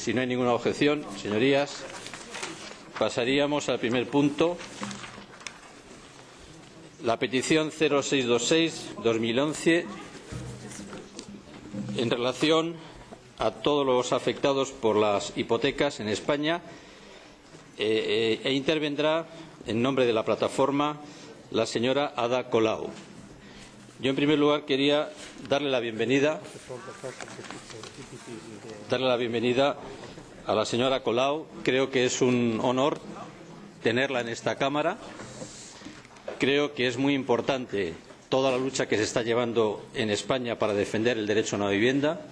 si no hay ninguna objeción, señorías, pasaríamos al primer punto. La petición 0626-2011 en relación a todos los afectados por las hipotecas en España intervendrá en nombre de la plataforma la señora Ada Colau. Yo, en primer lugar, quería darle la bienvenida a la señora Colau. Creo que es un honor tenerla en esta Cámara. Creo que es muy importante toda la lucha que se está llevando en España para defender el derecho a una vivienda,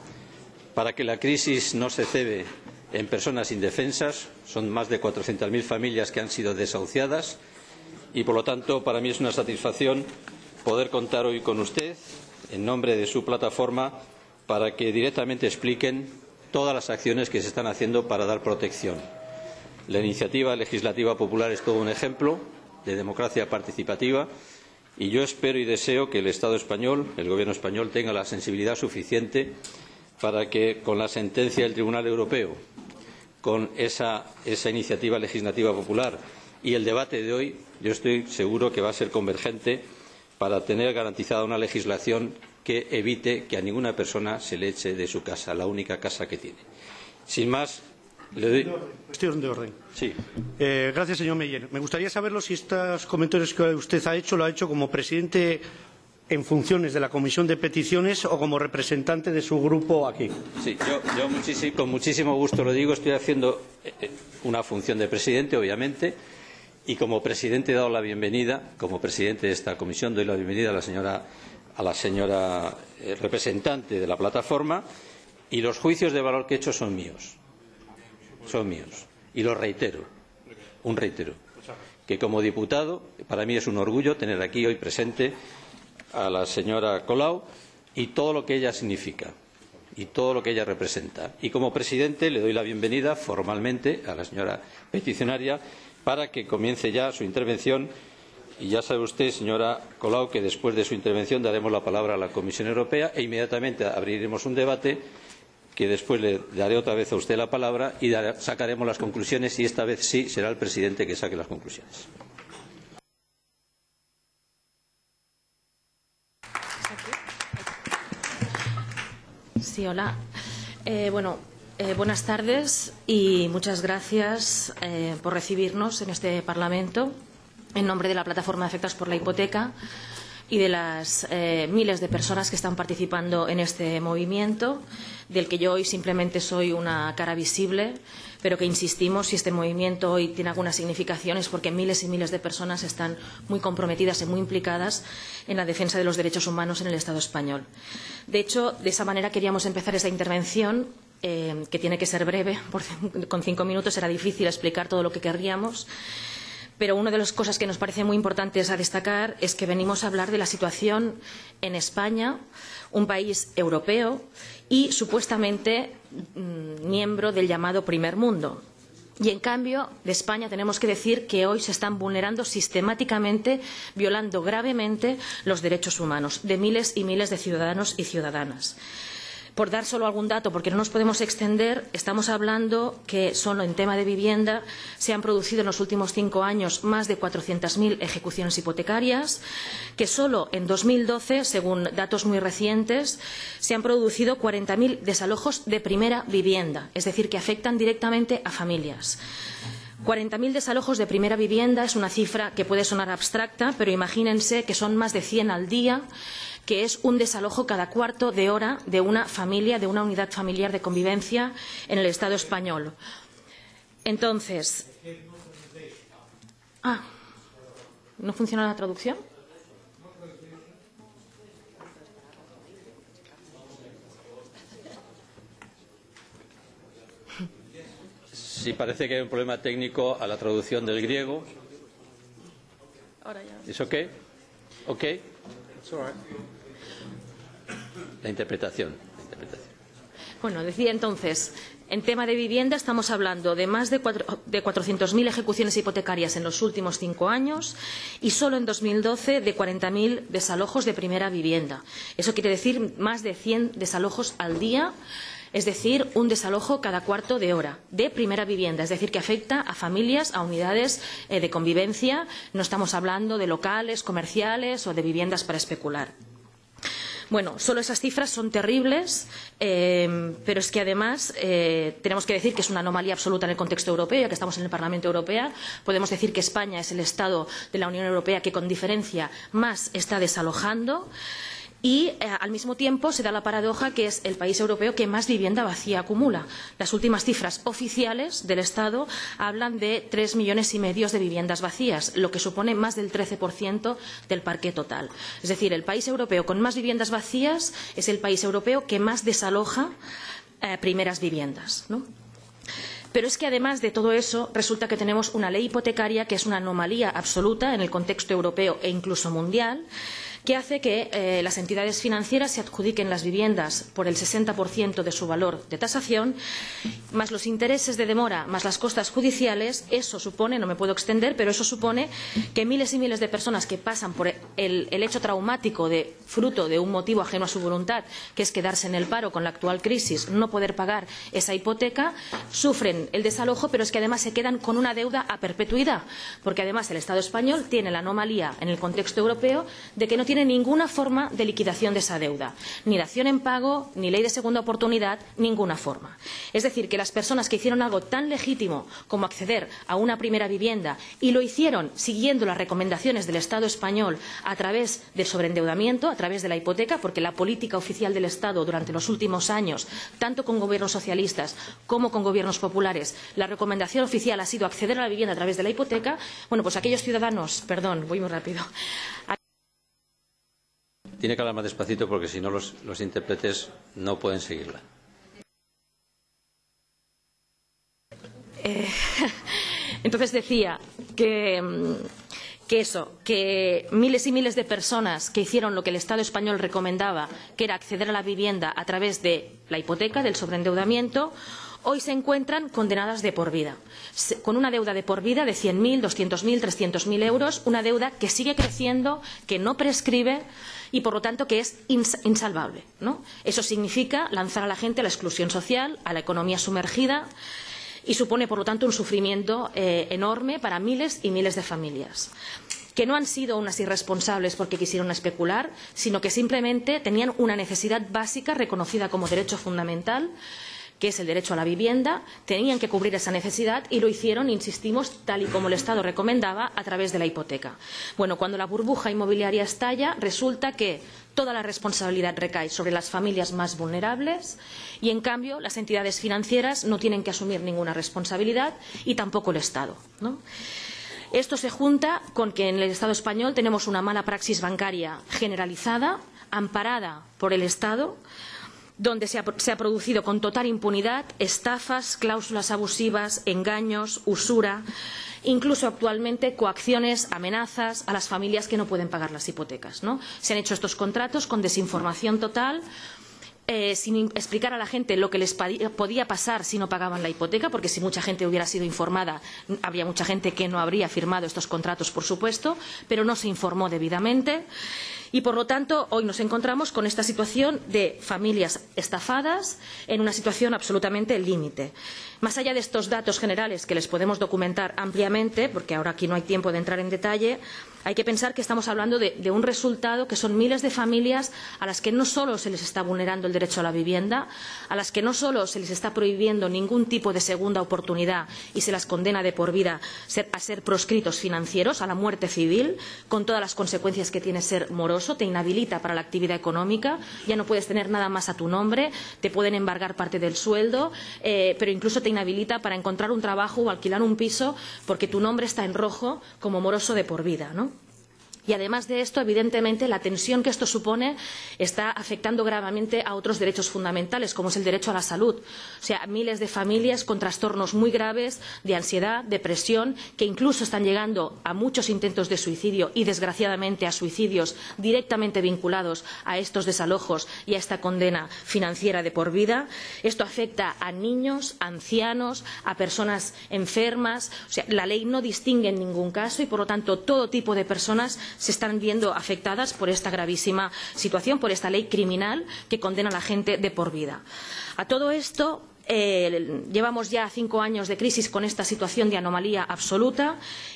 para que la crisis no se cebe en personas indefensas. Son más de 400.000 familias que han sido desahuciadas y, por lo tanto, para mí es una satisfacción poder contar hoy con usted, en nombre de su plataforma, para que directamente expliquen todas las acciones que se están haciendo para dar protección. La iniciativa legislativa popular es todo un ejemplo de democracia participativa y yo espero y deseo que el Estado español, el Gobierno español, tenga la sensibilidad suficiente para que, con la sentencia del Tribunal Europeo, con esa iniciativa legislativa popular y el debate de hoy, yo estoy seguro que va a ser convergente para tener garantizada una legislación que evite que a ninguna persona se le eche de su casa, la única casa que tiene. Sin más, le doy... Cuestión de orden. Sí. Gracias, señor Meyer. Me gustaría saberlo si estos comentarios que usted ha hecho lo ha hecho como presidente en funciones de la Comisión de Peticiones o como representante de su grupo aquí. Sí, yo con muchísimo gusto lo digo. Estoy haciendo una función de presidente, obviamente, y como presidente he dado la bienvenida, como presidente de esta comisión, doy la bienvenida a la señora representante de la plataforma, y los juicios de valor que he hecho son míos. Son míos. Y los reitero. Que como diputado, para mí es un orgullo tener aquí hoy presente a la señora Colau y todo lo que ella significa y todo lo que ella representa. Y como presidente le doy la bienvenida formalmente a la señora peticionaria para que comience ya su intervención. Y ya sabe usted, señora Colau, que después de su intervención daremos la palabra a la Comisión Europea e inmediatamente abriremos un debate que después le daré otra vez a usted la palabra y sacaremos las conclusiones, y esta vez sí será el presidente que saque las conclusiones. Sí, hola. Buenas tardes y muchas gracias por recibirnos en este Parlamento en nombre de la Plataforma de Afectados por la Hipoteca y de las miles de personas que están participando en este movimiento, del que yo hoy simplemente soy una cara visible, pero que insistimos, si este movimiento hoy tiene alguna significación es porque miles y miles de personas están muy comprometidas y muy implicadas en la defensa de los derechos humanos en el Estado español. De hecho, de esa manera queríamos empezar esta intervención, que tiene que ser breve, con 5 minutos será difícil explicar todo lo que querríamos. Pero una de las cosas que nos parece muy importantes a destacar es que venimos a hablar de la situación en España, un país europeo y supuestamente miembro del llamado primer mundo. Y en cambio, de España tenemos que decir que hoy se están vulnerando sistemáticamente, violando gravemente los derechos humanos de miles y miles de ciudadanos y ciudadanas. Por dar solo algún dato, porque no nos podemos extender, estamos hablando que solo en tema de vivienda se han producido en los últimos 5 años más de 400.000 ejecuciones hipotecarias, que solo en 2012, según datos muy recientes, se han producido 40.000 desalojos de primera vivienda, es decir, que afectan directamente a familias. 40.000 desalojos de primera vivienda es una cifra que puede sonar abstracta, pero imagínense que son más de 100 al día, que es un desalojo cada cuarto de hora de una familia, de una unidad familiar de convivencia en el Estado español. Entonces, ¿no funciona la traducción? Sí, parece que hay un problema técnico a la traducción del griego. Ahora ya. ¿Es ok? ¿Ok? La interpretación. Bueno, decía entonces, en tema de vivienda estamos hablando de más de 400.000 ejecuciones hipotecarias en los últimos 5 años y solo en 2012 de 40.000 desalojos de primera vivienda. Eso quiere decir más de 100 desalojos al día es decir, un desalojo cada cuarto de hora de primera vivienda, es decir, que afecta a familias, a unidades de convivencia. No estamos hablando de locales comerciales o de viviendas para especular. Bueno, solo esas cifras son terribles, pero es que además tenemos que decir que es una anomalía absoluta en el contexto europeo, ya que estamos en el Parlamento Europeo. Podemos decir que España es el Estado de la Unión Europea que con diferencia más está desalojando. Y al mismo tiempo se da la paradoja que es el país europeo que más vivienda vacía acumula. Las últimas cifras oficiales del Estado hablan de 3,5 millones de viviendas vacías, lo que supone más del 13% del parque total. Es decir, el país europeo con más viviendas vacías es el país europeo que más desaloja primeras viviendas, ¿no? Pero es que además de todo eso resulta que tenemos una ley hipotecaria que es una anomalía absoluta en el contexto europeo e incluso mundial, que hace que las entidades financieras se adjudiquen las viviendas por el 60% de su valor de tasación, más los intereses de demora, más las costas judiciales. Eso supone, no me puedo extender, pero eso supone que miles y miles de personas que pasan por el hecho traumático de fruto de un motivo ajeno a su voluntad, que es quedarse en el paro con la actual crisis, no poder pagar esa hipoteca, sufren el desalojo, pero es que además se quedan con una deuda a perpetuidad, porque además el Estado español tiene la anomalía en el contexto europeo de que no tiene ninguna forma de liquidación de esa deuda, ni dación en pago, ni ley de segunda oportunidad, ninguna forma. Es decir, que las personas que hicieron algo tan legítimo como acceder a una primera vivienda y lo hicieron siguiendo las recomendaciones del Estado español a través del sobreendeudamiento, a través de la hipoteca, porque la política oficial del Estado durante los últimos años, tanto con gobiernos socialistas como con gobiernos populares, la recomendación oficial ha sido acceder a la vivienda a través de la hipoteca. Bueno, pues aquellos ciudadanos, perdón, voy muy rápido. Tiene que hablar más despacito porque si no los intérpretes no pueden seguirla. Entonces decía que miles y miles de personas que hicieron lo que el Estado español recomendaba, que era acceder a la vivienda a través de la hipoteca, del sobreendeudamiento, hoy se encuentran condenadas de por vida, con una deuda de por vida de 100.000, 200.000, 300.000 euros, una deuda que sigue creciendo, que no prescribe y, por lo tanto, que es insalvable, ¿no? Eso significa lanzar a la gente a la exclusión social, a la economía sumergida y supone, por lo tanto, un sufrimiento enorme para miles y miles de familias, que no han sido unas irresponsables porque quisieron especular, sino que simplemente tenían una necesidad básica reconocida como derecho fundamental, que es el derecho a la vivienda, tenían que cubrir esa necesidad y lo hicieron, insistimos, tal y como el Estado recomendaba, a través de la hipoteca. Bueno, cuando la burbuja inmobiliaria estalla, resulta que toda la responsabilidad recae sobre las familias más vulnerables y, en cambio, las entidades financieras no tienen que asumir ninguna responsabilidad y tampoco el Estado, ¿no? Esto se junta con que en el Estado español tenemos una mala praxis bancaria generalizada, amparada por el Estado, donde se ha producido con total impunidad estafas, cláusulas abusivas, engaños, usura, incluso actualmente coacciones, amenazas a las familias que no pueden pagar las hipotecas, ¿no? Se han hecho estos contratos con desinformación total, sin explicar a la gente lo que les podía pasar si no pagaban la hipoteca, porque si mucha gente hubiera sido informada, habría mucha gente que no habría firmado estos contratos, por supuesto, pero no se informó debidamente. Y, por lo tanto, hoy nos encontramos con esta situación de familias estafadas en una situación absolutamente límite. Más allá de estos datos generales que les podemos documentar ampliamente, porque ahora aquí no hay tiempo de entrar en detalle, hay que pensar que estamos hablando de un resultado que son miles de familias a las que no solo se les está vulnerando el derecho a la vivienda, a las que no solo se les está prohibiendo ningún tipo de segunda oportunidad y se las condena de por vida a ser proscritos financieros, a la muerte civil, con todas las consecuencias que tiene ser moroso, te inhabilita para la actividad económica, ya no puedes tener nada más a tu nombre, te pueden embargar parte del sueldo, pero incluso te inhabilita para encontrar un trabajo o alquilar un piso porque tu nombre está en rojo como moroso de por vida, ¿no? Y además de esto, evidentemente, la tensión que esto supone está afectando gravemente a otros derechos fundamentales, como es el derecho a la salud. O sea, miles de familias con trastornos muy graves de ansiedad, depresión, que incluso están llegando a muchos intentos de suicidio y, desgraciadamente, a suicidios directamente vinculados a estos desalojos y a esta condena financiera de por vida. Esto afecta a niños, a ancianos, a personas enfermas. O sea, la ley no distingue en ningún caso y, por lo tanto, todo tipo de personas se están viendo afectadas por esta gravísima situación, por esta ley criminal que condena a la gente de por vida. A todo esto, llevamos ya 5 años de crisis con esta situación de anomalía absoluta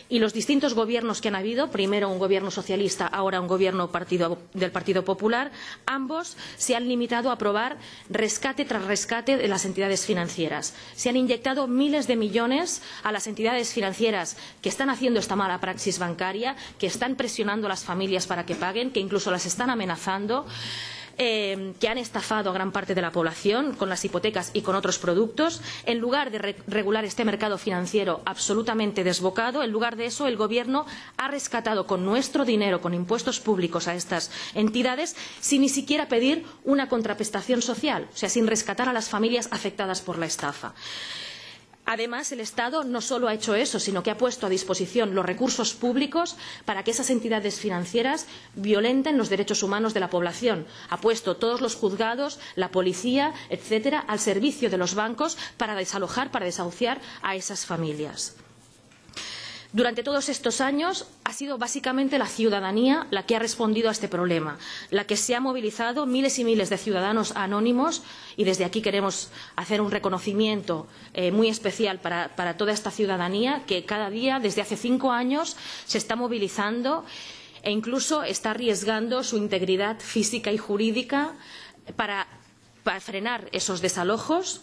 y los distintos gobiernos que han habido, primero un gobierno socialista, ahora un gobierno del Partido Popular, ambos se han limitado a aprobar rescate tras rescate de las entidades financieras. Se han inyectado miles de millones a las entidades financieras que están haciendo esta mala praxis bancaria, que están presionando a las familias para que paguen, que incluso las están amenazando, que han estafado a gran parte de la población con las hipotecas y con otros productos. En lugar de regular este mercado financiero absolutamente desbocado, en lugar de eso, el Gobierno ha rescatado con nuestro dinero, con impuestos públicos a estas entidades, sin ni siquiera pedir una contraprestación social, o sea, sin rescatar a las familias afectadas por la estafa. Además, el Estado no solo ha hecho eso, sino que ha puesto a disposición los recursos públicos para que esas entidades financieras violenten los derechos humanos de la población. Ha puesto todos los juzgados, la policía, etcétera, al servicio de los bancos para desalojar, para desahuciar a esas familias. Durante todos estos años ha sido básicamente la ciudadanía la que ha respondido a este problema, la que se ha movilizado, miles y miles de ciudadanos anónimos, y desde aquí queremos hacer un reconocimiento muy especial para toda esta ciudadanía que cada día, desde hace 5 años, se está movilizando e incluso está arriesgando su integridad física y jurídica para frenar esos desalojos.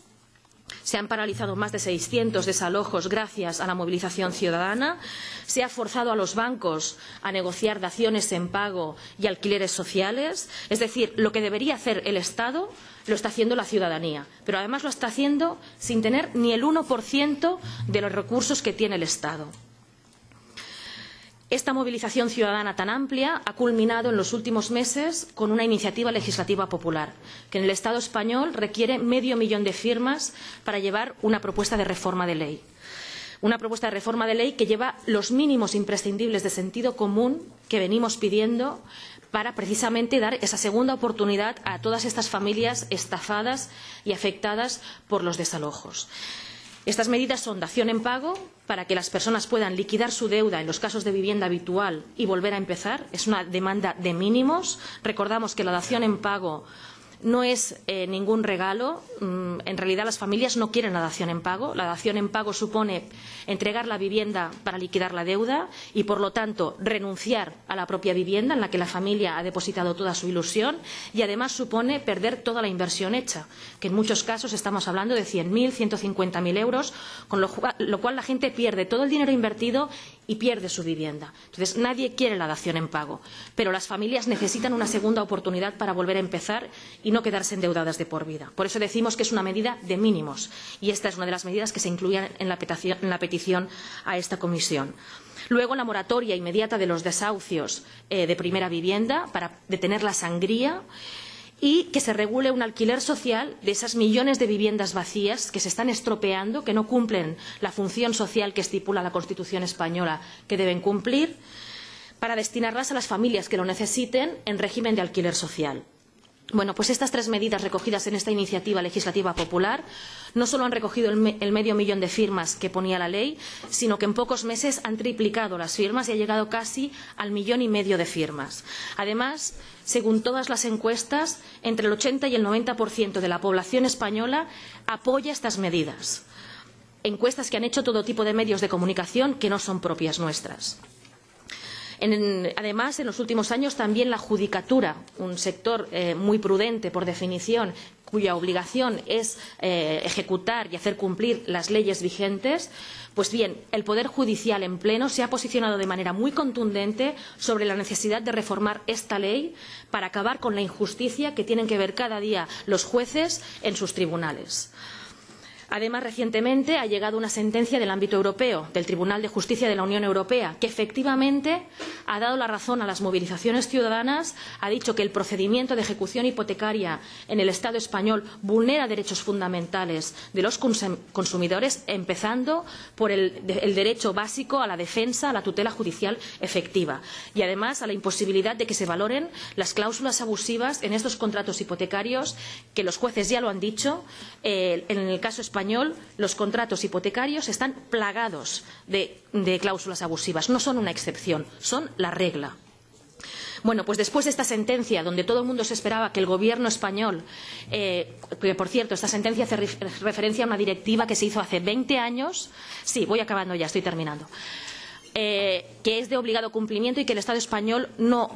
Se han paralizado más de 600 desalojos gracias a la movilización ciudadana. Se ha forzado a los bancos a negociar daciones en pago y alquileres sociales. Es decir, lo que debería hacer el Estado lo está haciendo la ciudadanía. Pero además lo está haciendo sin tener ni el 1% de los recursos que tiene el Estado. Esta movilización ciudadana tan amplia ha culminado en los últimos meses con una iniciativa legislativa popular, que en el Estado español requiere medio millón de firmas para llevar una propuesta de reforma de ley. Una propuesta de reforma de ley que lleva los mínimos imprescindibles de sentido común que venimos pidiendo para precisamente dar esa segunda oportunidad a todas estas familias estafadas y afectadas por los desalojos. Estas medidas son dación en pago para que las personas puedan liquidar su deuda en los casos de vivienda habitual y volver a empezar. Es una demanda de mínimos. Recordamos que la dación en pago no es ningún regalo. En realidad las familias no quieren la dación en pago. La dación en pago supone entregar la vivienda para liquidar la deuda y, por lo tanto, renunciar a la propia vivienda en la que la familia ha depositado toda su ilusión, y además supone perder toda la inversión hecha, que en muchos casos estamos hablando de 100.000, 150.000 euros, con lo cual la gente pierde todo el dinero invertido y pierde su vivienda. Entonces, nadie quiere la dación en pago, pero las familias necesitan una segunda oportunidad para volver a empezar y no quedarse endeudadas de por vida. Por eso decimos que es una medida de mínimos, y esta es una de las medidas que se incluían en la petición a esta comisión. Luego, la moratoria inmediata de los desahucios de primera vivienda para detener la sangría, y que se regule un alquiler social de esas millones de viviendas vacías que se están estropeando, que no cumplen la función social que estipula la Constitución española que deben cumplir, para destinarlas a las familias que lo necesiten en régimen de alquiler social. Bueno, pues estas 3 medidas recogidas en esta iniciativa legislativa popular no solo han recogido el medio millón de firmas que ponía la ley, sino que en pocos meses han triplicado las firmas y ha llegado casi al 1,5 millones de firmas. Además, según todas las encuestas, entre el 80 y el 90% de la población española apoya estas medidas. Encuestas que han hecho todo tipo de medios de comunicación que no son propias nuestras. Además, en los últimos años también la judicatura, un sector muy prudente por definición, cuya obligación es ejecutar y hacer cumplir las leyes vigentes, pues bien, el Poder Judicial en pleno se ha posicionado de manera muy contundente sobre la necesidad de reformar esta ley para acabar con la injusticia que tienen que ver cada día los jueces en sus tribunales. Además, recientemente ha llegado una sentencia del ámbito europeo, del Tribunal de Justicia de la Unión Europea, que efectivamente ha dado la razón a las movilizaciones ciudadanas, ha dicho que el procedimiento de ejecución hipotecaria en el Estado español vulnera derechos fundamentales de los consumidores, empezando por el derecho básico a la defensa, a la tutela judicial efectiva, y además a la imposibilidad de que se valoren las cláusulas abusivas en estos contratos hipotecarios, que los jueces ya lo han dicho. En el caso español, los contratos hipotecarios están plagados de cláusulas abusivas. No son una excepción, son la regla. Bueno, pues después de esta sentencia, donde todo el mundo se esperaba que el Gobierno español, que por cierto, esta sentencia hace referencia a una directiva que se hizo hace 20 años, sí, voy acabando ya, estoy terminando, que es de obligado cumplimiento y que el Estado español no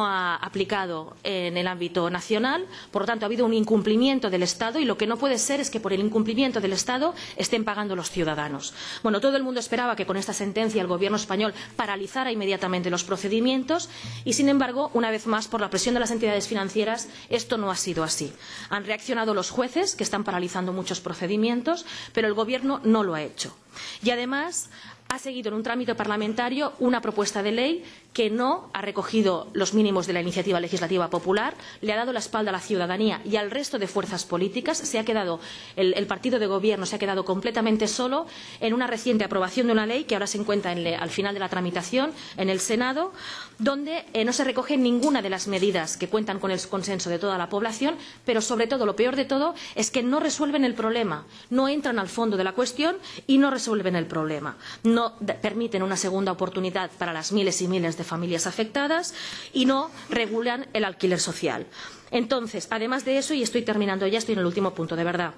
ha aplicado en el ámbito nacional. Por lo tanto, ha habido un incumplimiento del Estado y lo que no puede ser es que por el incumplimiento del Estado estén pagando los ciudadanos. Bueno, todo el mundo esperaba que con esta sentencia el Gobierno español paralizara inmediatamente los procedimientos y, sin embargo, una vez más, por la presión de las entidades financieras, esto no ha sido así. Han reaccionado los jueces, que están paralizando muchos procedimientos, pero el Gobierno no lo ha hecho. Y, además, ha seguido en un trámite parlamentario una propuesta de ley que no ha recogido los mínimos de la iniciativa legislativa popular, le ha dado la espalda a la ciudadanía y al resto de fuerzas políticas. Se ha quedado, el partido de gobierno se ha quedado completamente solo en una reciente aprobación de una ley que ahora se encuentra al final de la tramitación en el Senado, donde no se recoge ninguna de las medidas que cuentan con el consenso de toda la población, pero sobre todo, lo peor de todo, es que no resuelven el problema, no entran al fondo de la cuestión y no resuelven el problema. No permiten una segunda oportunidad para las miles y miles de familias afectadas y no regulan el alquiler social. Entonces, además de eso, y estoy terminando ya, estoy en el último punto, de verdad.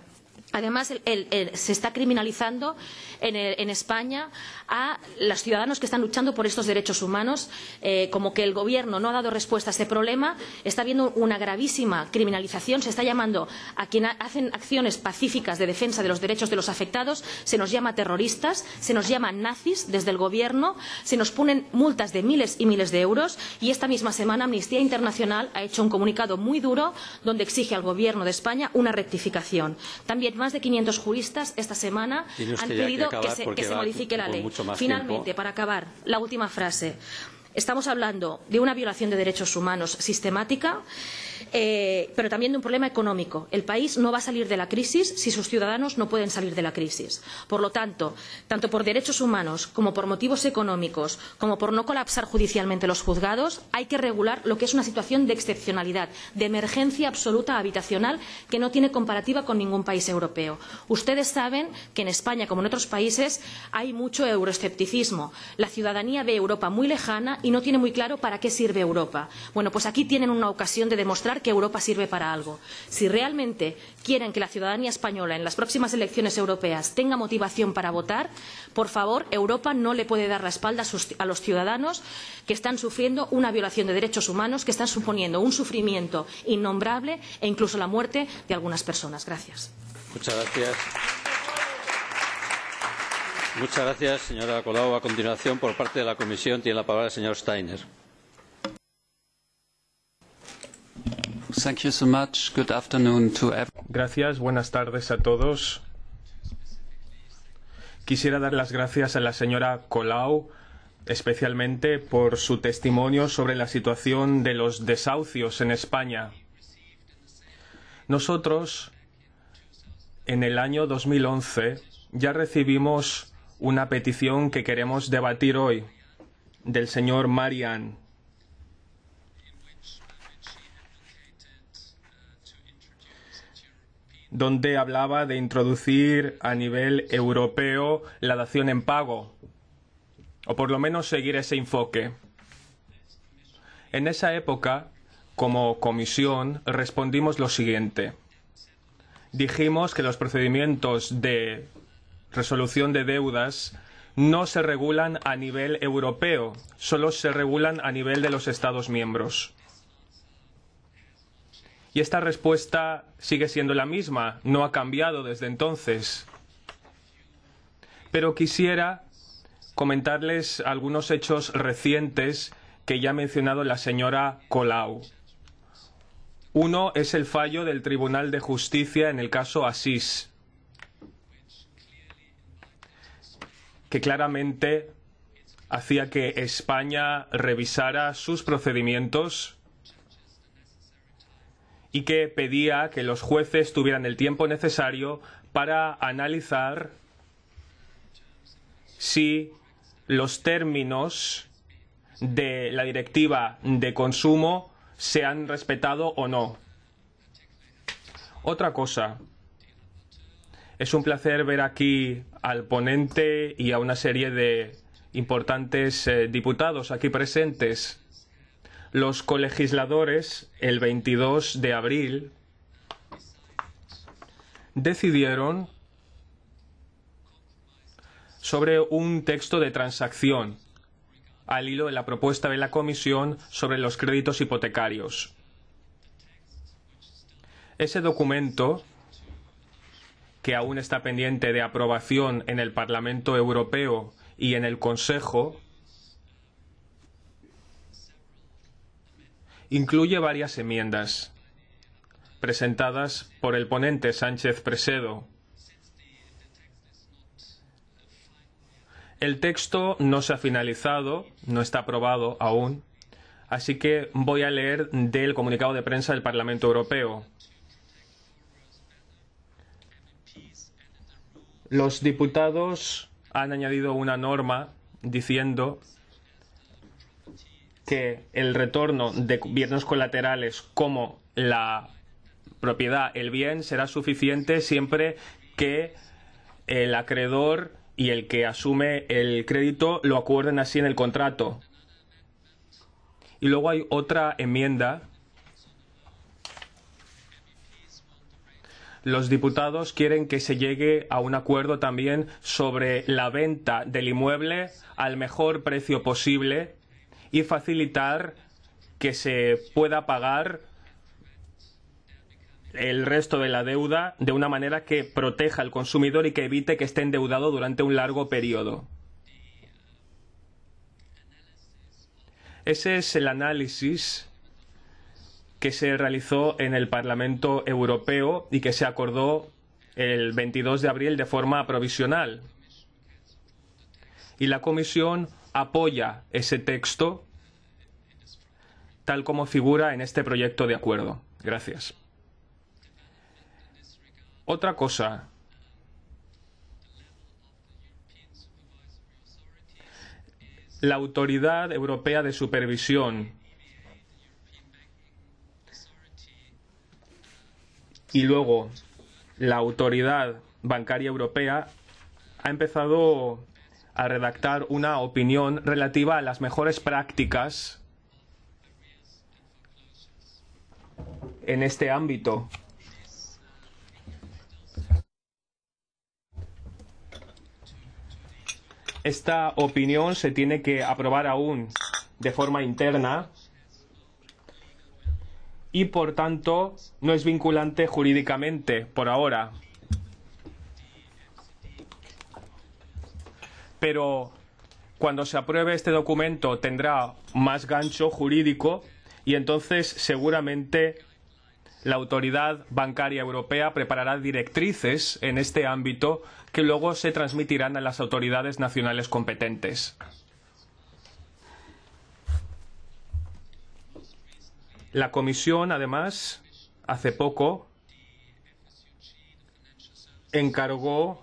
Además, se está criminalizando en España a los ciudadanos que están luchando por estos derechos humanos, como que el Gobierno no ha dado respuesta a este problema. Está habiendo una gravísima criminalización. Se está llamando a quienes hacen acciones pacíficas de defensa de los derechos de los afectados, se nos llama terroristas, se nos llama nazis desde el Gobierno, se nos ponen multas de miles y miles de euros y esta misma semana Amnistía Internacional ha hecho un comunicado muy duro donde exige al Gobierno de España una rectificación. También más de 500 juristas esta semana han pedido que se modifique la ley. Finalmente, para acabar, la última frase. Estamos hablando de una violación de derechos humanos sistemática, pero también de un problema económico. El país no va a salir de la crisis si sus ciudadanos no pueden salir de la crisis. Por lo tanto, tanto por derechos humanos como por motivos económicos, como por no colapsar judicialmente los juzgados, hay que regular lo que es una situación de excepcionalidad, de emergencia absoluta habitacional que no tiene comparativa con ningún país europeo. Ustedes saben que en España, como en otros países, hay mucho euroescepticismo. La ciudadanía ve Europa muy lejana y no tiene muy claro para qué sirve Europa. Bueno, pues aquí tienen una ocasión de demostrar que Europa sirve para algo. Si realmente quieren que la ciudadanía española en las próximas elecciones europeas tenga motivación para votar, por favor, Europa no le puede dar la espalda a los ciudadanos que están sufriendo una violación de derechos humanos, que están suponiendo un sufrimiento innombrable e incluso la muerte de algunas personas. Gracias. Muchas gracias. Muchas gracias, señora Colau. A continuación, por parte de la Comisión, tiene la palabra el señor Steiner. Thank you so much. Good afternoon to everyone. Gracias, buenas tardes a todos. Quisiera dar las gracias a la señora Colau, especialmente por su testimonio sobre la situación de los desahucios en España. Nosotros, en el año 2011, ya recibimos una petición que queremos debatir hoy, del señor Marian, donde hablaba de introducir a nivel europeo la dación en pago, o por lo menos seguir ese enfoque. En esa época, como comisión, respondimos lo siguiente. Dijimos que los procedimientos de resolución de deudas no se regulan a nivel europeo, solo se regulan a nivel de los Estados miembros. Y esta respuesta sigue siendo la misma, no ha cambiado desde entonces. Pero quisiera comentarles algunos hechos recientes que ya ha mencionado la señora Colau. Uno es el fallo del Tribunal de Justicia en el caso Asís, que claramente hacía que España revisara sus procedimientos y que pedía que los jueces tuvieran el tiempo necesario para analizar si los términos de la directiva de consumo se han respetado o no. Otra cosa. Es un placer ver aquí al ponente y a una serie de importantes diputados aquí presentes. Los colegisladores, el 22 de abril, decidieron sobre un texto de transacción al hilo de la propuesta de la Comisión sobre los créditos hipotecarios. Ese documento, que aún está pendiente de aprobación en el Parlamento Europeo y en el Consejo, incluye varias enmiendas presentadas por el ponente Sánchez Presedo. El texto no se ha finalizado, no está aprobado aún, así que voy a leer del comunicado de prensa del Parlamento Europeo. Los diputados han añadido una norma diciendo que el retorno de bienes colaterales como la propiedad, el bien, será suficiente siempre que el acreedor y el que asume el crédito lo acuerden así en el contrato. Y luego hay otra enmienda. Los diputados quieren que se llegue a un acuerdo también sobre la venta del inmueble al mejor precio posible y facilitar que se pueda pagar el resto de la deuda de una manera que proteja al consumidor y que evite que esté endeudado durante un largo periodo. Ese es el análisis que se realizó en el Parlamento Europeo y que se acordó el 22 de abril de forma provisional. Y la Comisión apoya ese texto tal como figura en este proyecto de acuerdo. Gracias. Otra cosa. La Autoridad Europea de Supervisión y luego la Autoridad Bancaria Europea ha empezado a redactar una opinión relativa a las mejores prácticas en este ámbito. Esta opinión se tiene que aprobar aún de forma interna y, por tanto, no es vinculante jurídicamente por ahora. Pero cuando se apruebe este documento tendrá más gancho jurídico y entonces seguramente la Autoridad Bancaria Europea preparará directrices en este ámbito que luego se transmitirán a las autoridades nacionales competentes. La Comisión, además, hace poco encargó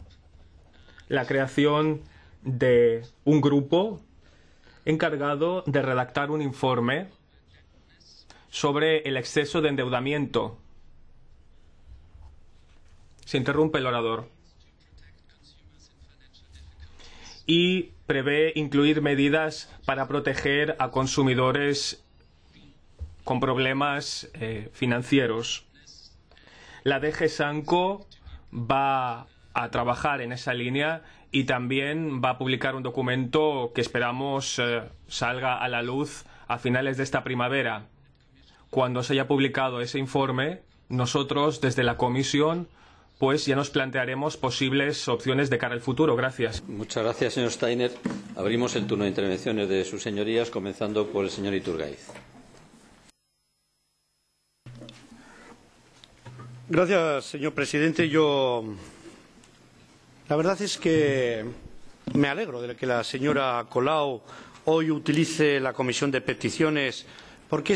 la creación de un grupo encargado de redactar un informe sobre el exceso de endeudamiento. Se interrumpe el orador. Y prevé incluir medidas para proteger a consumidores con problemas financieros. La DG Sanco va a trabajar en esa línea y también va a publicar un documento que esperamos salga a la luz a finales de esta primavera. Cuando se haya publicado ese informe, nosotros desde la Comisión pues ya nos plantearemos posibles opciones de cara al futuro. Gracias. Muchas gracias, señor Steiner. Abrimos el turno de intervenciones de sus señorías, comenzando por el señor Iturgaiz. Gracias, señor presidente. La verdad es que me alegro de que la señora Colau hoy utilice la Comisión de Peticiones, porque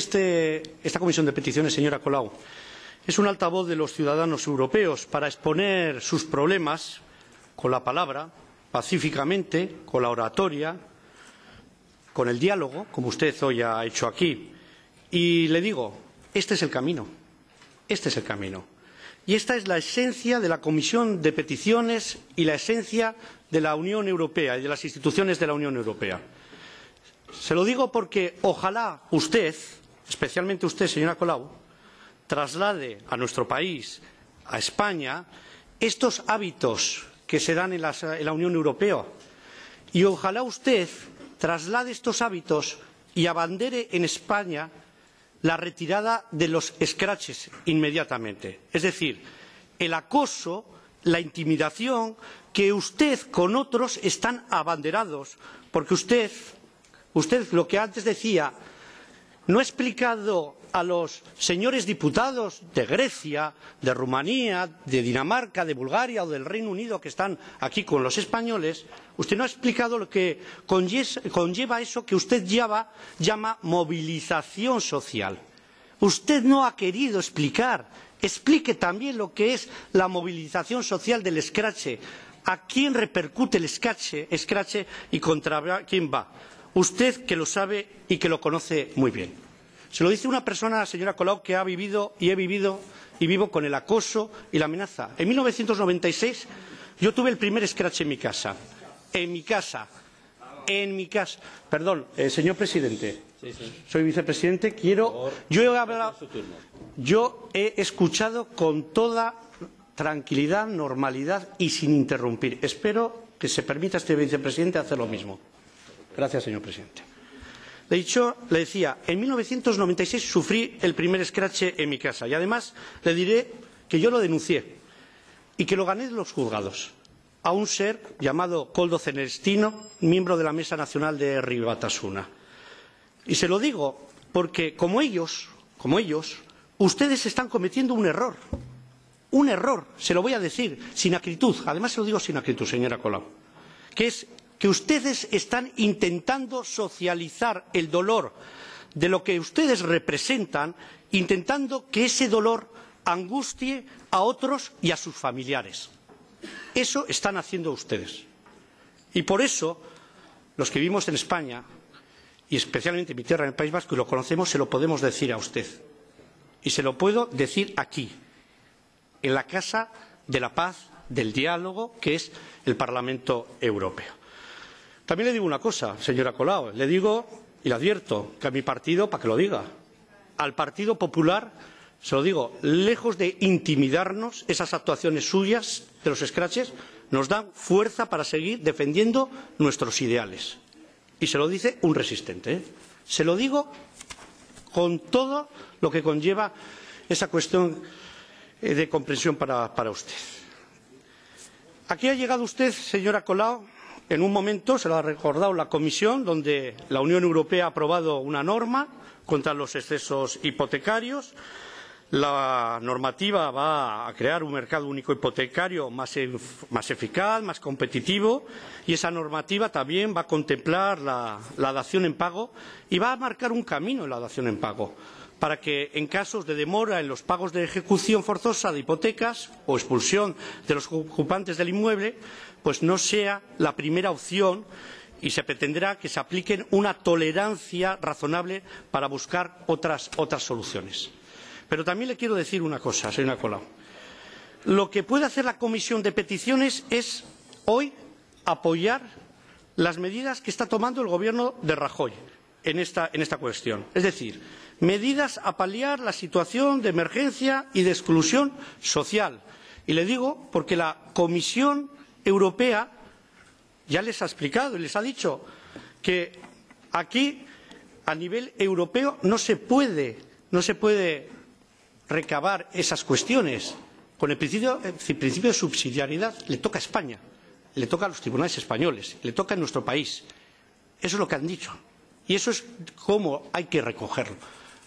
esta Comisión de Peticiones, señora Colau, es un altavoz de los ciudadanos europeos para exponer sus problemas con la palabra, pacíficamente, con la oratoria, con el diálogo, como usted hoy ha hecho aquí. Y le digo, este es el camino. Este es el camino. Y esta es la esencia de la Comisión de Peticiones y la esencia de la Unión Europea y de las instituciones de la Unión Europea. Se lo digo porque ojalá usted especialmente usted, señora Colau, traslade a nuestro país, a España, estos hábitos que se dan en la Unión Europea. Y ojalá usted traslade estos hábitos y abandere en España la retirada de los scratches inmediatamente. Es decir, el acoso, la intimidación, que usted con otros están abanderados, porque usted lo que antes decía, no ha explicado a los señores diputados de Grecia, de Rumanía, de Dinamarca, de Bulgaria o del Reino Unido que están aquí con los españoles, usted no ha explicado lo que conlleva eso que usted llama movilización social. Usted no ha querido explicar. Explique también lo que es la movilización social del escrache. ¿A quién repercute el escrache y contra quién va? Usted que lo sabe y que lo conoce muy bien. Se lo dice una persona, señora Colau, que ha vivido y he vivido y vivo con el acoso y la amenaza. En 1996 yo tuve el primer escrache en mi casa. En mi casa. Perdón, señor presidente. Soy vicepresidente. Yo he escuchado con toda tranquilidad, normalidad y sin interrumpir. Espero que se permita a este vicepresidente hacer lo mismo. Gracias, señor presidente. Le decía, en 1996 sufrí el primer escrache en mi casa y además le diré que yo lo denuncié y que lo gané de los juzgados a un ser llamado Koldo Celestino, miembro de la Mesa Nacional de Herri Batasuna. Y se lo digo porque, como ellos, ustedes están cometiendo un error. Un error, se lo voy a decir, sin acritud. Además se lo digo sin acritud, señora Colau. Que es que ustedes están intentando socializar el dolor de lo que ustedes representan, intentando que ese dolor angustie a otros y a sus familiares. Eso están haciendo ustedes. Y por eso, los que vivimos en España, y especialmente en mi tierra, en el País Vasco, y lo conocemos, se lo podemos decir a usted. Y se lo puedo decir aquí, en la Casa de la Paz, del Diálogo, que es el Parlamento Europeo. También le digo una cosa, señora Colau, le digo y le advierto que a mi partido, para que lo diga, al Partido Popular, se lo digo, lejos de intimidarnos, esas actuaciones suyas de los scratches nos dan fuerza para seguir defendiendo nuestros ideales. Y se lo dice un resistente, ¿eh? Se lo digo con todo lo que conlleva esa cuestión de comprensión para usted. Aquí ha llegado usted, señora Colau, en un momento, se lo ha recordado la Comisión, donde la Unión Europea ha aprobado una norma contra los excesos hipotecarios. La normativa va a crear un mercado único hipotecario más eficaz, más competitivo, y esa normativa también va a contemplar la dación en pago y va a marcar un camino en la dación en pago para que, en casos de demora en los pagos de ejecución forzosa de hipotecas o expulsión de los ocupantes del inmueble, pues no sea la primera opción y se pretenderá que se aplique una tolerancia razonable para buscar otras soluciones. Pero también le quiero decir una cosa, señora Colau. Lo que puede hacer la Comisión de Peticiones es, hoy, apoyar las medidas que está tomando el Gobierno de Rajoy en esta cuestión. Es decir, medidas a paliar la situación de emergencia y de exclusión social. Y le digo porque la Comisión Europea ya les ha explicado y les ha dicho que aquí, a nivel europeo, no se puede recabar esas cuestiones. Con el principio de subsidiariedad le toca a España, le toca a los tribunales españoles, le toca a nuestro país. Eso es lo que han dicho. Y eso es cómo hay que recogerlo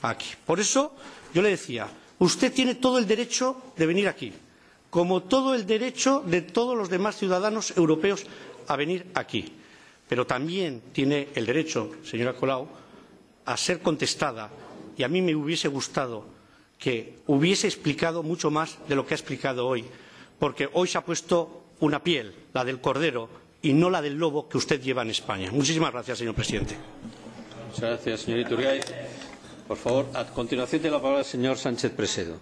aquí. Por eso yo le decía, usted tiene todo el derecho de venir aquí, como todo el derecho de todos los demás ciudadanos europeos a venir aquí. Pero también tiene el derecho, señora Colau, a ser contestada. Y a mí me hubiese gustado que hubiese explicado mucho más de lo que ha explicado hoy, porque hoy se ha puesto una piel, la del cordero, y no la del lobo que usted lleva en España. Muchísimas gracias, señor presidente. Muchas gracias, señor Iturgaiz. Por favor, a continuación de la palabra el señor Sánchez Presedo.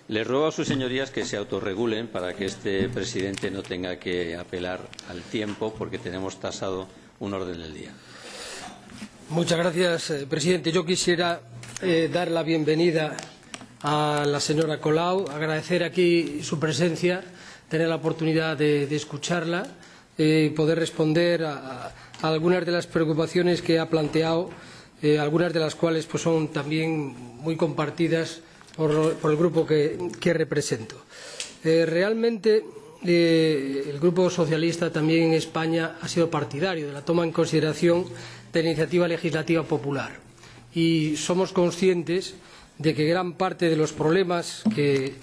Le ruego a sus señorías que se autorregulen para que este presidente no tenga que apelar al tiempo, porque tenemos tasado un orden del día. Muchas gracias, presidente. Yo quisiera dar la bienvenida a la señora Colau, agradecer aquí su presencia, tener la oportunidad de escucharla y poder responder a algunas de las preocupaciones que ha planteado, algunas de las cuales pues, son también muy compartidas por el grupo que represento. Realmente el Grupo Socialista también en España ha sido partidario de la toma en consideración de la iniciativa legislativa popular y somos conscientes de que gran parte de los problemas que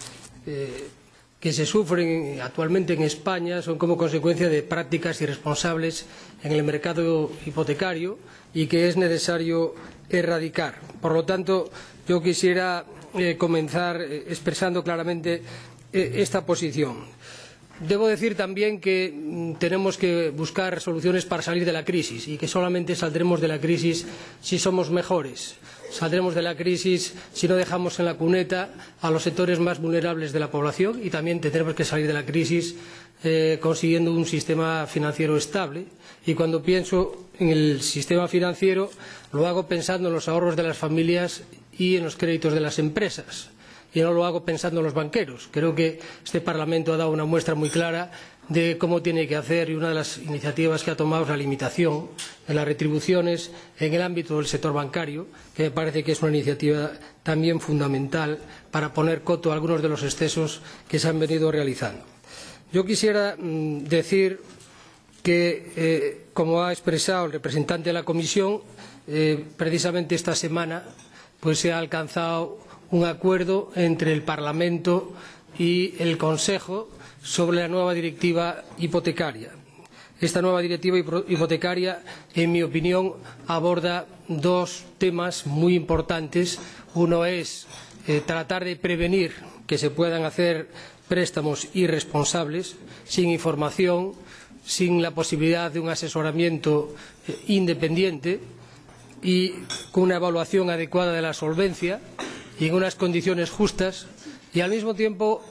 se sufren actualmente en España son como consecuencia de prácticas irresponsables en el mercado hipotecario y que es necesario erradicar. Por lo tanto, yo quisiera comenzar expresando claramente esta posición. Debo decir también que tenemos que buscar soluciones para salir de la crisis y que solamente saldremos de la crisis si somos mejores. Saldremos de la crisis si no dejamos en la cuneta a los sectores más vulnerables de la población y también tendremos que salir de la crisis consiguiendo un sistema financiero estable. Y cuando pienso en el sistema financiero lo hago pensando en los ahorros de las familias y en los créditos de las empresas. Y no lo hago pensando en los banqueros. Creo que este Parlamento ha dado una muestra muy clara de cómo tiene que hacer y una de las iniciativas que ha tomado es la limitación de las retribuciones en el ámbito del sector bancario, que me parece que es una iniciativa también fundamental para poner coto a algunos de los excesos que se han venido realizando. Yo quisiera decir que, como ha expresado el representante de la Comisión, precisamente esta semana pues se ha alcanzado un acuerdo entre el Parlamento y el Consejo sobre la nueva directiva hipotecaria. Esta nueva directiva hipotecaria, en mi opinión, aborda dos temas muy importantes. Uno es tratar de prevenir que se puedan hacer préstamos irresponsables, sin información, sin la posibilidad de un asesoramiento independiente y con una evaluación adecuada de la solvencia y en unas condiciones justas, y al mismo tiempo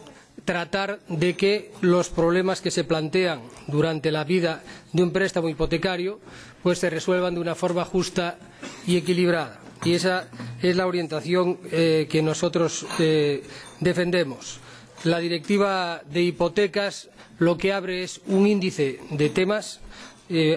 tratar de que los problemas que se plantean durante la vida de un préstamo hipotecario pues se resuelvan de una forma justa y equilibrada. Y esa es la orientación que nosotros defendemos. La directiva de hipotecas lo que abre es un índice de temas.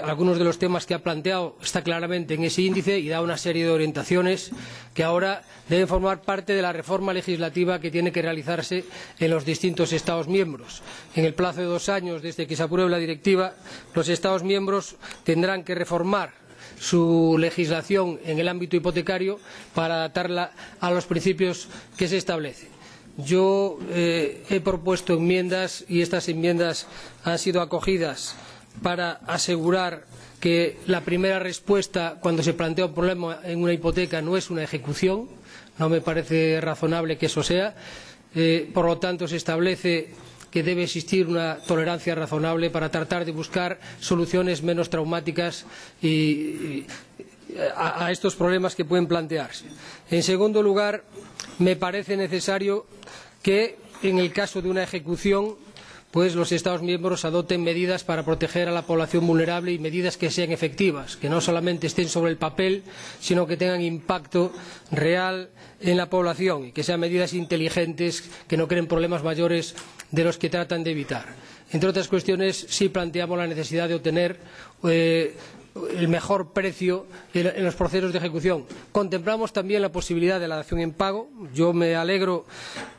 Algunos de los temas que ha planteado está claramente en ese índice y da una serie de orientaciones que ahora deben formar parte de la reforma legislativa que tiene que realizarse en los distintos Estados miembros. En el plazo de 2 años desde que se apruebe la directiva, los Estados miembros tendrán que reformar su legislación en el ámbito hipotecario para adaptarla a los principios que se establecen. Yo he propuesto enmiendas y estas enmiendas han sido acogidas para asegurar que la primera respuesta cuando se plantea un problema en una hipoteca no es una ejecución. No me parece razonable que eso sea. Por lo tanto, se establece que debe existir una tolerancia razonable para tratar de buscar soluciones menos traumáticas a estos problemas que pueden plantearse. En segundo lugar, me parece necesario que, en el caso de una ejecución, pues los Estados miembros adopten medidas para proteger a la población vulnerable y medidas que sean efectivas, que no solamente estén sobre el papel, sino que tengan impacto real en la población y que sean medidas inteligentes que no creen problemas mayores de los que tratan de evitar. Entre otras cuestiones, sí planteamos la necesidad de obtener el mejor precio en los procesos de ejecución. Contemplamos también la posibilidad de la dación en pago. Yo me alegro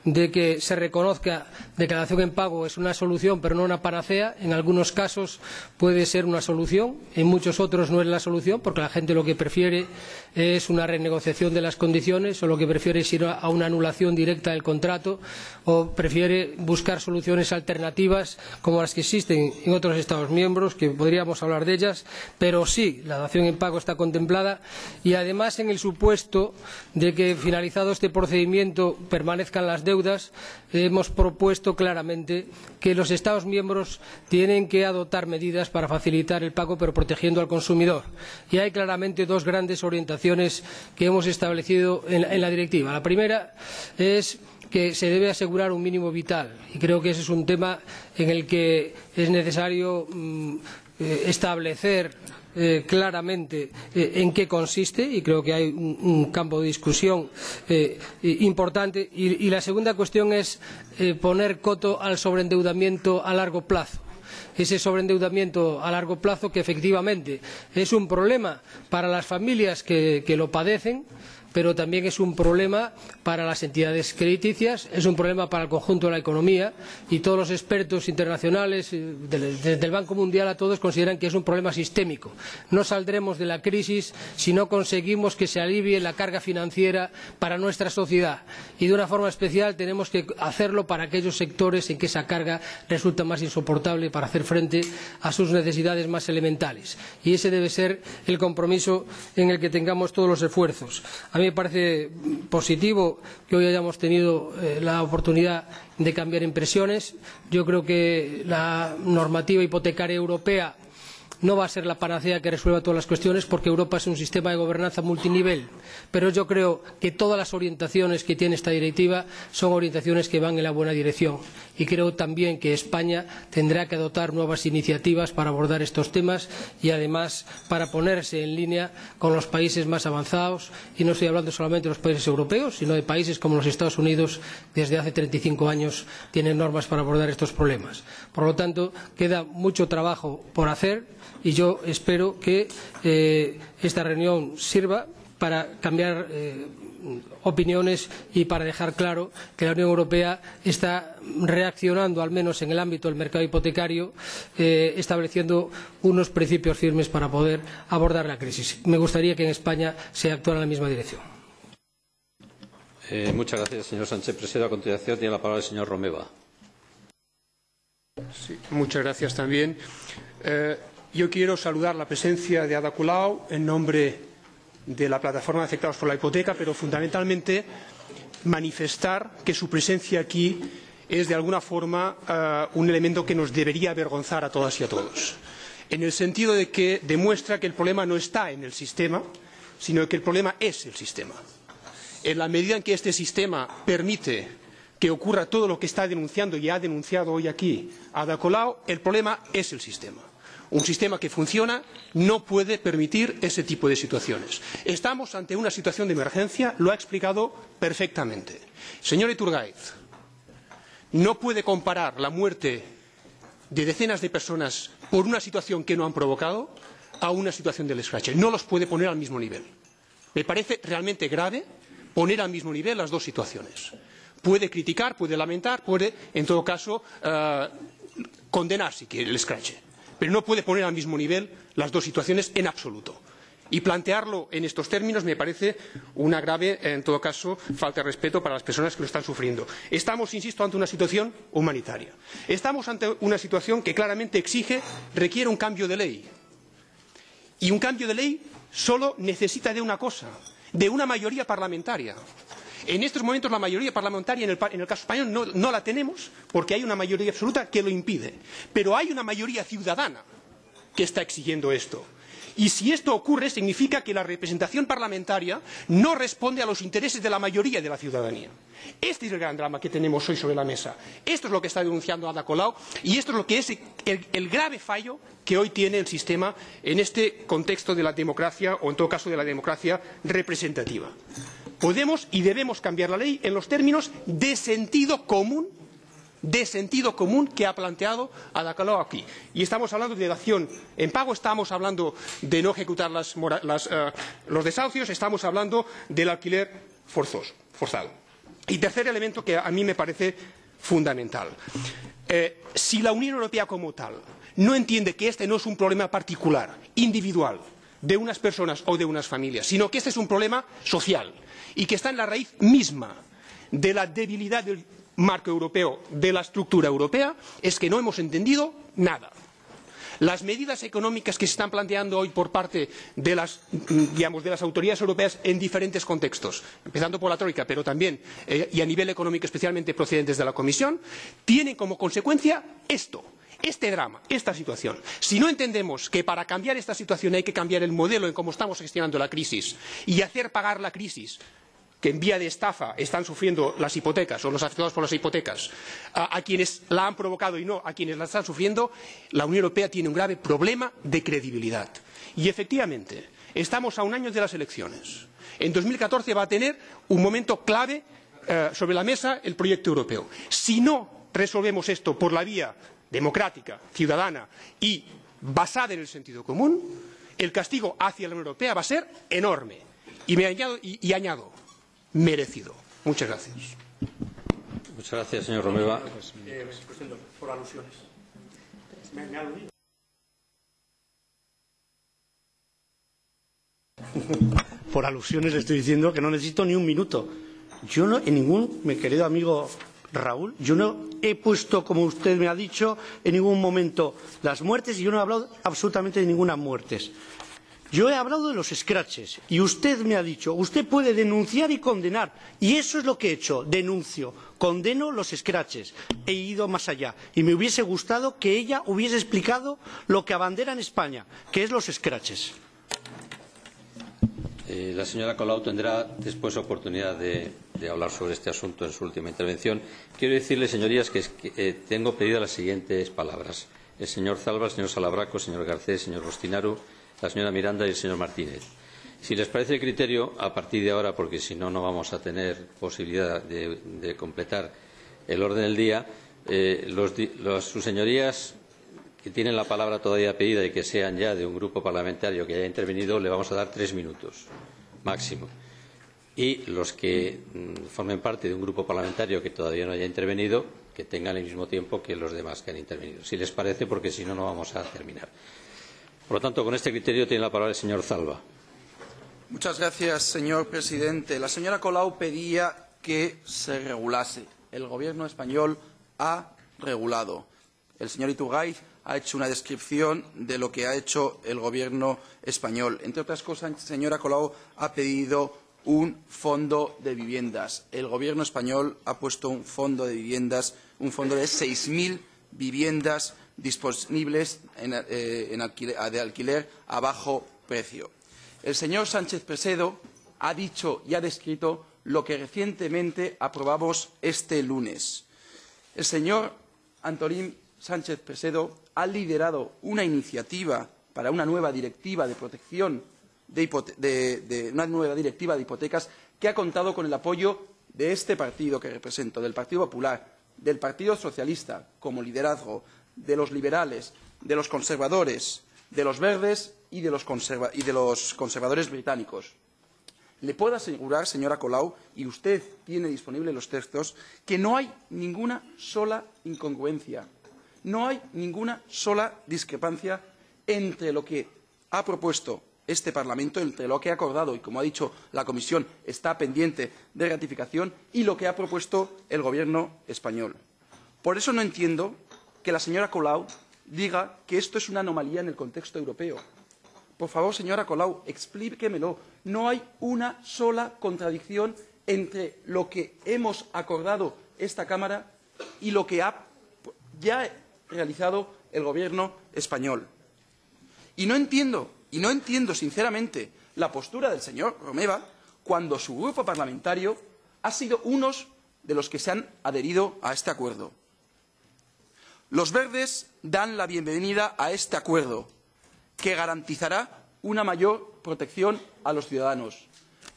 de que se reconozca de que la dación en pago es una solución pero no una panacea. En algunos casos puede ser una solución, en muchos otros no es la solución porque la gente lo que prefiere es una renegociación de las condiciones o lo que prefiere es ir a una anulación directa del contrato o prefiere buscar soluciones alternativas como las que existen en otros Estados miembros, que podríamos hablar de ellas, pero sí, la dación en pago está contemplada y además en el supuesto de que finalizado este procedimiento permanezcan las deudas, hemos propuesto claramente que los Estados miembros tienen que adoptar medidas para facilitar el pago pero protegiendo al consumidor. Y hay claramente dos grandes orientaciones que hemos establecido en la directiva. La primera es que se debe asegurar un mínimo vital y creo que ese es un tema en el que es necesario establecer claramente en qué consiste, y creo que hay un campo de discusión importante. Y la segunda cuestión es poner coto al sobreendeudamiento a largo plazo. Ese sobreendeudamiento a largo plazo que efectivamente es un problema para las familias que lo padecen, pero también es un problema para las entidades crediticias, es un problema para el conjunto de la economía, y todos los expertos internacionales, desde el Banco Mundial a todos, consideran que es un problema sistémico. No saldremos de la crisis si no conseguimos que se alivie la carga financiera para nuestra sociedad, y de una forma especial tenemos que hacerlo para aquellos sectores en que esa carga resulta más insoportable para hacer frente a sus necesidades más elementales. Y ese debe ser el compromiso en el que tengamos todos los esfuerzos. A mí me parece positivo que hoy hayamos tenido la oportunidad de cambiar impresiones. Yo creo que la normativa hipotecaria europea no va a ser la panacea que resuelva todas las cuestiones, porque Europa es un sistema de gobernanza multinivel, pero yo creo que todas las orientaciones que tiene esta directiva son orientaciones que van en la buena dirección, y creo también que España tendrá que adoptar nuevas iniciativas para abordar estos temas y además para ponerse en línea con los países más avanzados, y no estoy hablando solamente de los países europeos, sino de países como los Estados Unidos. Desde hace 35 años tienen normas para abordar estos problemas. Por lo tanto, queda mucho trabajo por hacer, y yo espero que esta reunión sirva para cambiar opiniones y para dejar claro que la Unión Europea está reaccionando, al menos en el ámbito del mercado hipotecario, estableciendo unos principios firmes para poder abordar la crisis. Me gustaría que en España se actuara en la misma dirección. Muchas gracias, señor Sánchez Presedo. A continuación tiene la palabra el señor Romeva. Sí, muchas gracias también. Yo quiero saludar la presencia de Ada Colau en nombre de la plataforma de afectados por la hipoteca, pero fundamentalmente manifestar que su presencia aquí es de alguna forma un elemento que nos debería avergonzar a todas y a todos, en el sentido de que demuestra que el problema no está en el sistema, sino que el problema es el sistema. En la medida en que este sistema permite que ocurra todo lo que está denunciando y ha denunciado hoy aquí Ada Colau, el problema es el sistema. Un sistema que funciona no puede permitir ese tipo de situaciones. Estamos ante una situación de emergencia, lo ha explicado perfectamente. Señor Iturgaiz, no puede comparar la muerte de decenas de personas por una situación que no han provocado a una situación del escrache. No los puede poner al mismo nivel. Me parece realmente grave poner al mismo nivel las dos situaciones. Puede criticar, puede lamentar, puede, en todo caso, condenar si quiere el escrache, pero no puede poner al mismo nivel las dos situaciones en absoluto. Y plantearlo en estos términos me parece una grave, en todo caso, falta de respeto para las personas que lo están sufriendo. Estamos, insisto, ante una situación humanitaria. Estamos ante una situación que claramente requiere un cambio de ley. Y un cambio de ley solo necesita de una cosa, de una mayoría parlamentaria. En estos momentos la mayoría parlamentaria en el caso español no la tenemos, porque hay una mayoría absoluta que lo impide. Pero hay una mayoría ciudadana que está exigiendo esto. Y si esto ocurre, significa que la representación parlamentaria no responde a los intereses de la mayoría de la ciudadanía. Este es el gran drama que tenemos hoy sobre la mesa. Esto es lo que está denunciando Ada Colau, y esto es lo que es el grave fallo que hoy tiene el sistema en este contexto de la democracia, o en todo caso de la democracia representativa. Podemos y debemos cambiar la ley en los términos de sentido común que ha planteado Ada Colau aquí. Y estamos hablando de dación en pago, estamos hablando de no ejecutar los desahucios, estamos hablando del alquiler forzado. Y tercer elemento que a mí me parece fundamental. Si la Unión Europea como tal no entiende que este no es un problema particular, individual, de unas personas o de unas familias, sino que este es un problema social y que está en la raíz misma de la debilidad del marco europeo, de la estructura europea, es que no hemos entendido nada. Las medidas económicas que se están planteando hoy por parte de las autoridades europeas en diferentes contextos, empezando por la Troika, pero también y a nivel económico especialmente procedentes de la Comisión, tienen como consecuencia este drama, esta situación. Si no entendemos que para cambiar esta situación hay que cambiar el modelo en cómo estamos gestionando la crisis y hacer pagar la crisis que en vía de estafa están sufriendo las hipotecas o los afectados por las hipotecas, a quienes la han provocado y no a quienes la están sufriendo, la Unión Europea tiene un grave problema de credibilidad. Y efectivamente, estamos a un año de las elecciones. En 2014 va a tener un momento clave sobre la mesa el proyecto europeo. Si no resolvemos esto por la vía democrática, ciudadana y basada en el sentido común, el castigo hacia la Unión Europea va a ser enorme. Y añado, merecido. Muchas gracias. Muchas gracias, señor Romeva. Por alusiones. ¿Me aludido? Por alusiones le estoy diciendo que no necesito ni un minuto. Yo no, en ningún, mi querido amigo Raúl, yo no he puesto, como usted me ha dicho, en ningún momento las muertes y yo no he hablado absolutamente de ninguna muertes. Yo he hablado de los scratches y usted me ha dicho, usted puede denunciar y condenar, y eso es lo que he hecho, denuncio, condeno los scratches, he ido más allá y me hubiese gustado que ella hubiese explicado lo que abandera en España, que es los scratches. La señora Colau tendrá después oportunidad de hablar sobre este asunto en su última intervención. Quiero decirle, señorías, que tengo pedidas las siguientes palabras. El señor Zalba, el señor Salabraco, el señor Garcés, el señor Bostinaru, la señora Miranda y el señor Martínez. Si les parece el criterio, a partir de ahora, porque si no, no vamos a tener posibilidad de completar el orden del día, sus señorías que tienen la palabra todavía pedida y que sean ya de un grupo parlamentario que haya intervenido, le vamos a dar 3 minutos máximo. Y los que formen parte de un grupo parlamentario que todavía no haya intervenido, que tengan el mismo tiempo que los demás que han intervenido. Si les parece, porque si no, no vamos a terminar. Por lo tanto, con este criterio tiene la palabra el señor Zalba. Muchas gracias, señor presidente. La señora Colau pedía que se regulase. El Gobierno español ha regulado. El señor Iturgaiz ha hecho una descripción de lo que ha hecho el Gobierno español. Entre otras cosas, señora Colau ha pedido un fondo de viviendas. El Gobierno español ha puesto un fondo de viviendas, un fondo de 6.000 viviendas disponibles de alquiler a bajo precio. El señor Sánchez Presedo ha dicho y ha descrito lo que recientemente aprobamos este lunes. El señor Antolín Sánchez Presedo ha liderado una iniciativa para una nueva directiva de protección una nueva directiva de hipotecas que ha contado con el apoyo de este partido que represento, del Partido Popular, del Partido Socialista como liderazgo, de los liberales, de los conservadores, de los verdes y de los conservadores británicos. Le puedo asegurar, señora Colau, y usted tiene disponibles los textos, que no hay ninguna sola incongruencia, no hay ninguna sola discrepancia entre lo que ha propuesto este Parlamento, entre lo que ha acordado y, como ha dicho la Comisión, está pendiente de ratificación, y lo que ha propuesto el Gobierno español. Por eso no entiendo que la señora Colau diga que esto es una anomalía en el contexto europeo. Por favor, señora Colau, explíquemelo. No hay una sola contradicción entre lo que hemos acordado esta Cámara y lo que ha ya realizado el Gobierno español. Y no entiendo sinceramente la postura del señor Romeva cuando su grupo parlamentario ha sido uno de los que se han adherido a este acuerdo. Los verdes dan la bienvenida a este acuerdo, que garantizará una mayor protección a los ciudadanos.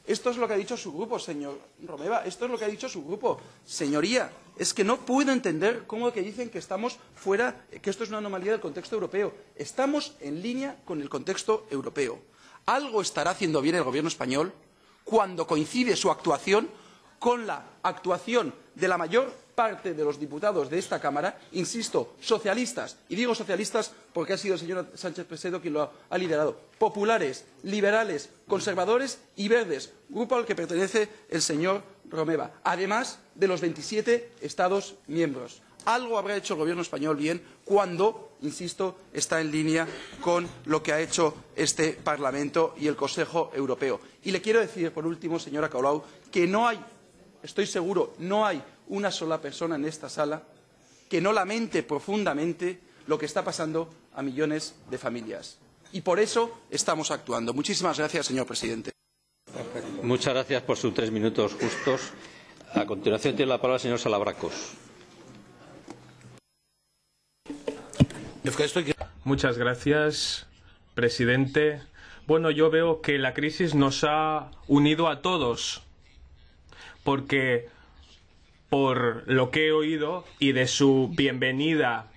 Esto es lo que ha dicho su grupo, señor Romeva, esto es lo que ha dicho su grupo. Señoría, es que no puedo entender cómo que dicen que estamos fuera, que esto es una anomalía del contexto europeo. Estamos en línea con el contexto europeo. Algo estará haciendo bien el Gobierno español cuando coincide su actuación con la actuación de la mayor parte de los diputados de esta Cámara, insisto, socialistas, y digo socialistas porque ha sido el señor Sánchez Presedo quien lo ha liderado, populares, liberales, conservadores y verdes, grupo al que pertenece el señor Romeva, además de los 27 Estados miembros. Algo habrá hecho el Gobierno español bien cuando, insisto, está en línea con lo que ha hecho este Parlamento y el Consejo Europeo. Y le quiero decir, por último, señora Colau, que no hay, estoy seguro, no hay una sola persona en esta sala que no lamente profundamente lo que está pasando a millones de familias. Y por eso estamos actuando. Muchísimas gracias, señor presidente. Muchas gracias por sus 3 minutos justos. A continuación tiene la palabra el señor Salavracos. Muchas gracias, presidente. Bueno, yo veo que la crisis nos ha unido a todos, porque por lo que he oído y de su bienvenida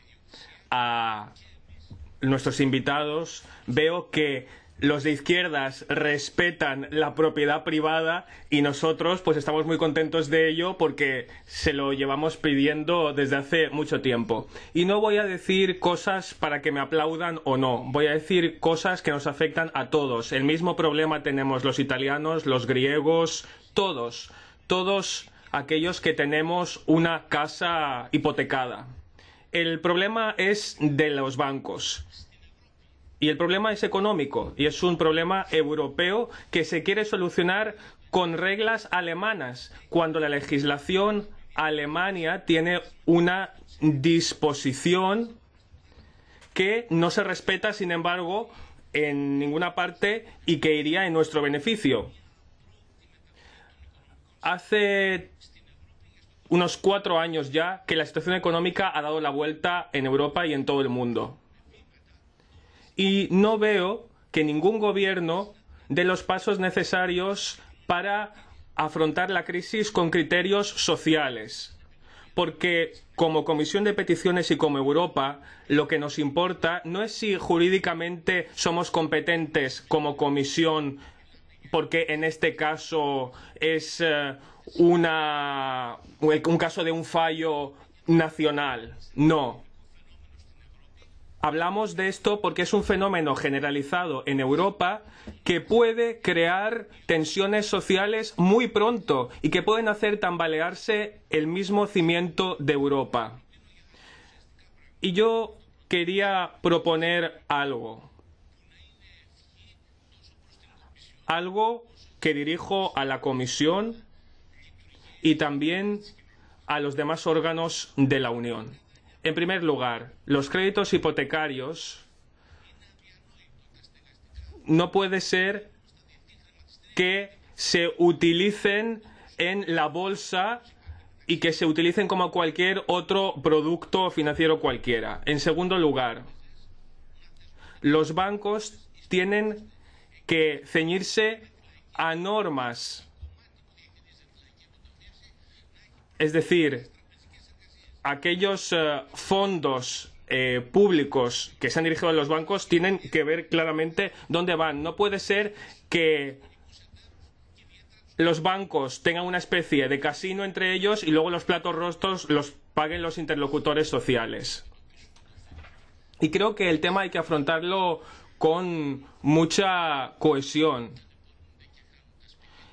a nuestros invitados, veo que los de izquierdas respetan la propiedad privada y nosotros pues estamos muy contentos de ello porque se lo llevamos pidiendo desde hace mucho tiempo. Y no voy a decir cosas para que me aplaudan o no, voy a decir cosas que nos afectan a todos. El mismo problema tenemos los italianos, los griegos, todos aquellos que tenemos una casa hipotecada. El problema es de los bancos. Y el problema es económico y es un problema europeo que se quiere solucionar con reglas alemanas, cuando la legislación alemana tiene una disposición que no se respeta, sin embargo, en ninguna parte y que iría en nuestro beneficio. Hace unos 4 años ya que la situación económica ha dado la vuelta en Europa y en todo el mundo. Y no veo que ningún gobierno dé los pasos necesarios para afrontar la crisis con criterios sociales. Porque como Comisión de Peticiones y como Europa, lo que nos importa no es si jurídicamente somos competentes como comisión, porque en este caso es un caso de un fallo nacional. No. Hablamos de esto porque es un fenómeno generalizado en Europa que puede crear tensiones sociales muy pronto y que pueden hacer tambalearse el mismo cimiento de Europa. Y yo quería proponer algo que dirijo a la Comisión y también a los demás órganos de la Unión. En primer lugar, los créditos hipotecarios no puede ser que se utilicen en la bolsa y que se utilicen como cualquier otro producto financiero cualquiera. En segundo lugar, los bancos tienen que ceñirse a normas. Es decir, aquellos fondos públicos que se han dirigido a los bancos tienen que ver claramente dónde van. No puede ser que los bancos tengan una especie de casino entre ellos y luego los platos rotos los paguen los interlocutores sociales. Y creo que el tema hay que afrontarlo con mucha cohesión.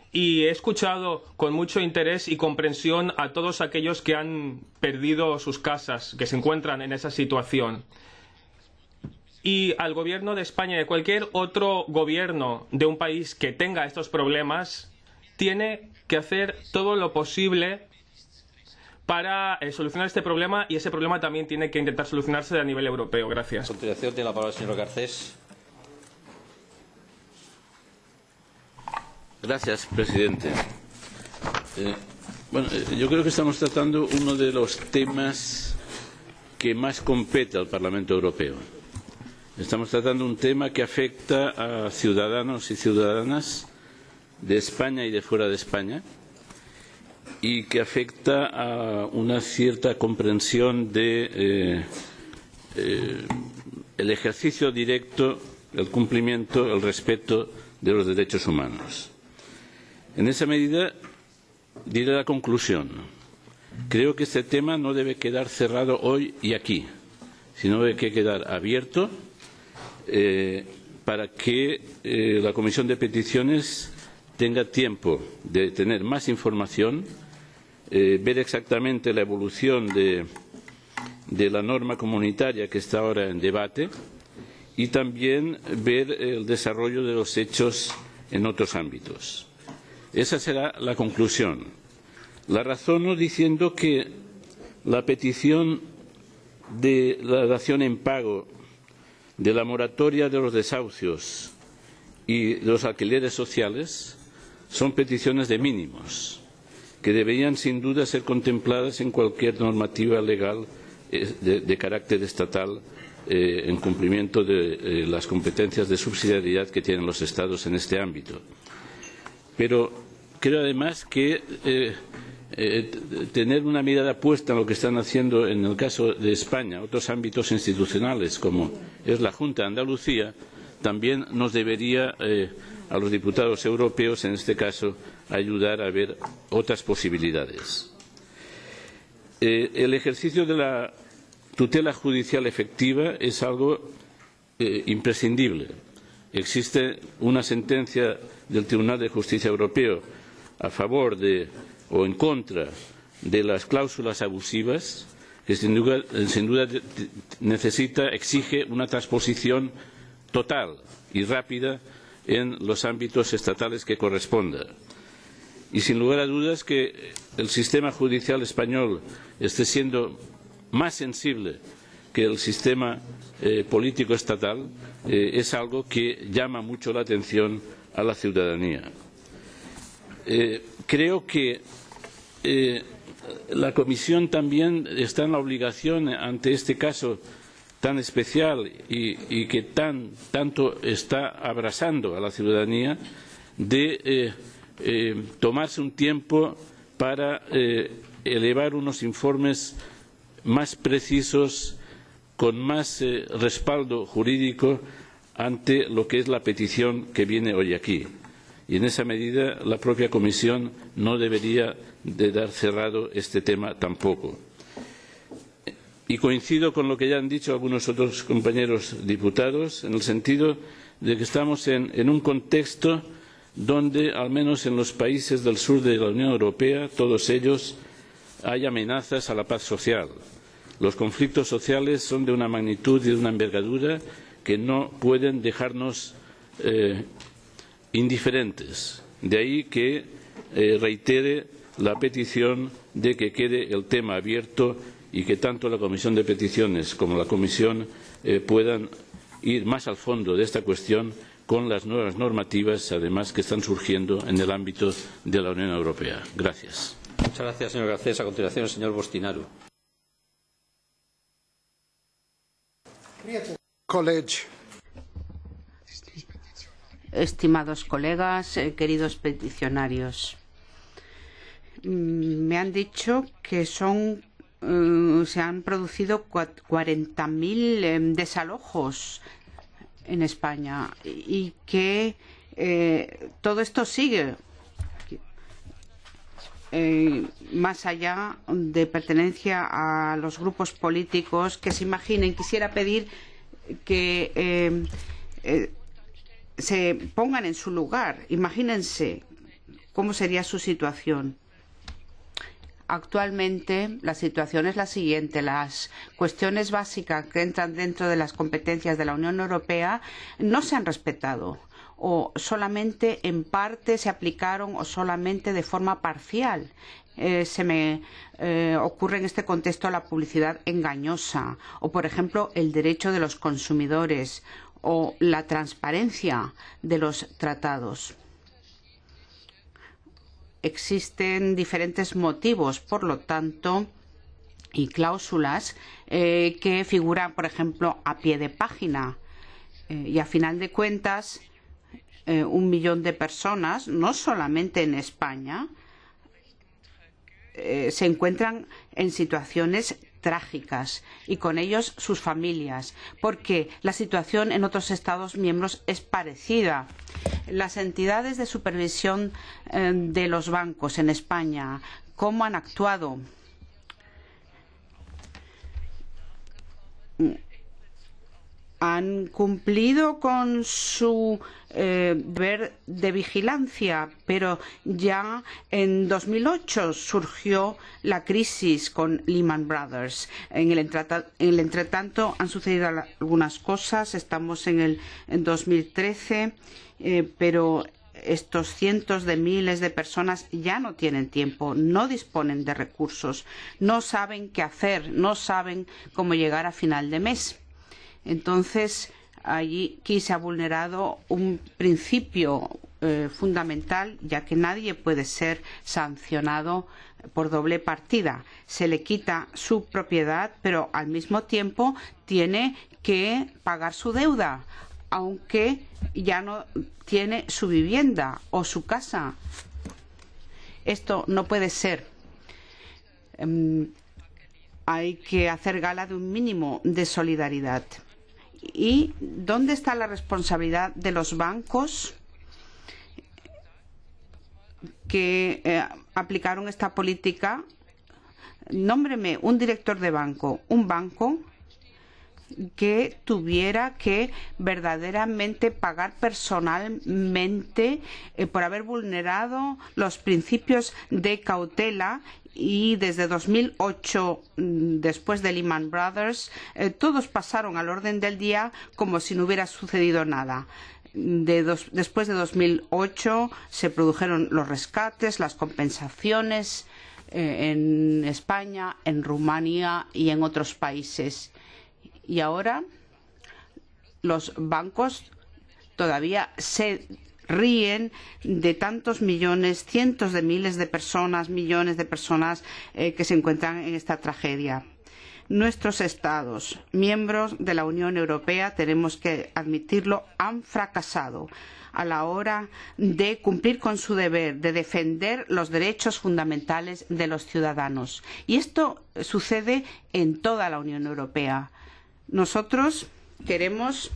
Y he escuchado con mucho interés y comprensión a todos aquellos que han perdido sus casas, que se encuentran en esa situación. Y al gobierno de España y de cualquier otro gobierno de un país que tenga estos problemas, tiene que hacer todo lo posible para solucionar este problema, y ese problema también tiene que intentar solucionarse a nivel europeo. Gracias. A continuación tiene la palabra el señor Garcés. Gracias, presidente. Yo creo que estamos tratando uno de los temas que más compete al Parlamento Europeo. Estamos tratando un tema que afecta a ciudadanos y ciudadanas de España y de fuera de España y que afecta a una cierta comprensión de el ejercicio directo, el cumplimiento, el respeto de los derechos humanos. En esa medida, diré la conclusión. Creo que este tema no debe quedar cerrado hoy y aquí, sino debe quedar abierto para que la Comisión de Peticiones tenga tiempo de tener más información, ver exactamente la evolución de la norma comunitaria que está ahora en debate y también ver el desarrollo de los hechos en otros ámbitos. Esa será la conclusión. La razono diciendo que la petición de la dación en pago, de la moratoria de los desahucios y de los alquileres sociales son peticiones de mínimos, que deberían sin duda ser contempladas en cualquier normativa legal de carácter estatal en cumplimiento de las competencias de subsidiariedad que tienen los Estados en este ámbito. Pero creo además que tener una mirada puesta en lo que están haciendo en el caso de España, otros ámbitos institucionales como es la Junta de Andalucía, también nos debería a los diputados europeos, en este caso, ayudar a ver otras posibilidades. El ejercicio de la tutela judicial efectiva es algo imprescindible. Existe una sentencia del Tribunal de Justicia Europeo a favor de o en contra de las cláusulas abusivas que sin duda exige una transposición total y rápida en los ámbitos estatales que corresponda. Y sin lugar a dudas que el sistema judicial español esté siendo más sensible que el sistema político estatal es algo que llama mucho la atención a la ciudadanía. Creo que la Comisión también está en la obligación, ante este caso tan especial y que tanto está abrasando a la ciudadanía, de tomarse un tiempo para elevar unos informes más precisos, con más respaldo jurídico ante lo que es la petición que viene hoy aquí. Y en esa medida la propia Comisión no debería de dar cerrado este tema tampoco. Y coincido con lo que ya han dicho algunos otros compañeros diputados, en el sentido de que estamos en un contexto donde, al menos en los países del sur de la Unión Europea, todos ellos, hay amenazas a la paz social. Los conflictos sociales son de una magnitud y de una envergadura que no pueden dejarnos indiferentes. De ahí que reitere la petición de que quede el tema abierto y que tanto la Comisión de Peticiones como la Comisión puedan ir más al fondo de esta cuestión con las nuevas normativas, además, que están surgiendo en el ámbito de la Unión Europea. Gracias. Muchas gracias, señor Garcés. A continuación, el señor Bostinaru. Estimados colegas, queridos peticionarios, me han dicho que se han producido 40.000 desalojos en España y que todo esto sigue más allá de pertenencia a los grupos políticos. Que se imaginen, quisiera pedir que se pongan en su lugar. Imagínense cómo sería su situación. Actualmente la situación es la siguiente: las cuestiones básicas que entran dentro de las competencias de la Unión Europea no se han respetado, o solamente en parte se aplicaron, o solamente de forma parcial. Se me ocurre en este contexto la publicidad engañosa, o por ejemplo el derecho de los consumidores, o la transparencia de los tratados. Existen diferentes motivos, por lo tanto, y cláusulas que figuran, por ejemplo, a pie de página. Y a final de cuentas, 1 millón de personas, no solamente en España, se encuentran en situaciones trágicas, y con ellos sus familias, porque la situación en otros Estados miembros es parecida. Las entidades de supervisión de los bancos en España, ¿cómo han actuado? Han cumplido con su deber de vigilancia, pero ya en 2008 surgió la crisis con Lehman Brothers. En el entretanto han sucedido algunas cosas. Estamos en 2013, pero estos cientos de miles de personas ya no tienen tiempo, no disponen de recursos, no saben qué hacer, no saben cómo llegar a final de mes. Entonces, aquí se ha vulnerado un principio fundamental, ya que nadie puede ser sancionado por doble partida. Se le quita su propiedad, pero al mismo tiempo tiene que pagar su deuda, aunque ya no tiene su vivienda o su casa. Esto no puede ser. Hay que hacer gala de un mínimo de solidaridad. ¿Y dónde está la responsabilidad de los bancos que aplicaron esta política? Nómbreme un director de banco, un banco que tuviera que verdaderamente pagar personalmente por haber vulnerado los principios de cautela. Y desde 2008, después de Lehman Brothers, todos pasaron al orden del día como si no hubiera sucedido nada. Después de 2008 se produjeron los rescates, las compensaciones en España, en Rumanía y en otros países. Y ahora los bancos todavía se ríen de tantos millones, cientos de miles de personas, millones de personas que se encuentran en esta tragedia. Nuestros Estados, miembros de la Unión Europea, tenemos que admitirlo, han fracasado a la hora de cumplir con su deber de defender los derechos fundamentales de los ciudadanos. Y esto sucede en toda la Unión Europea. Nosotros queremos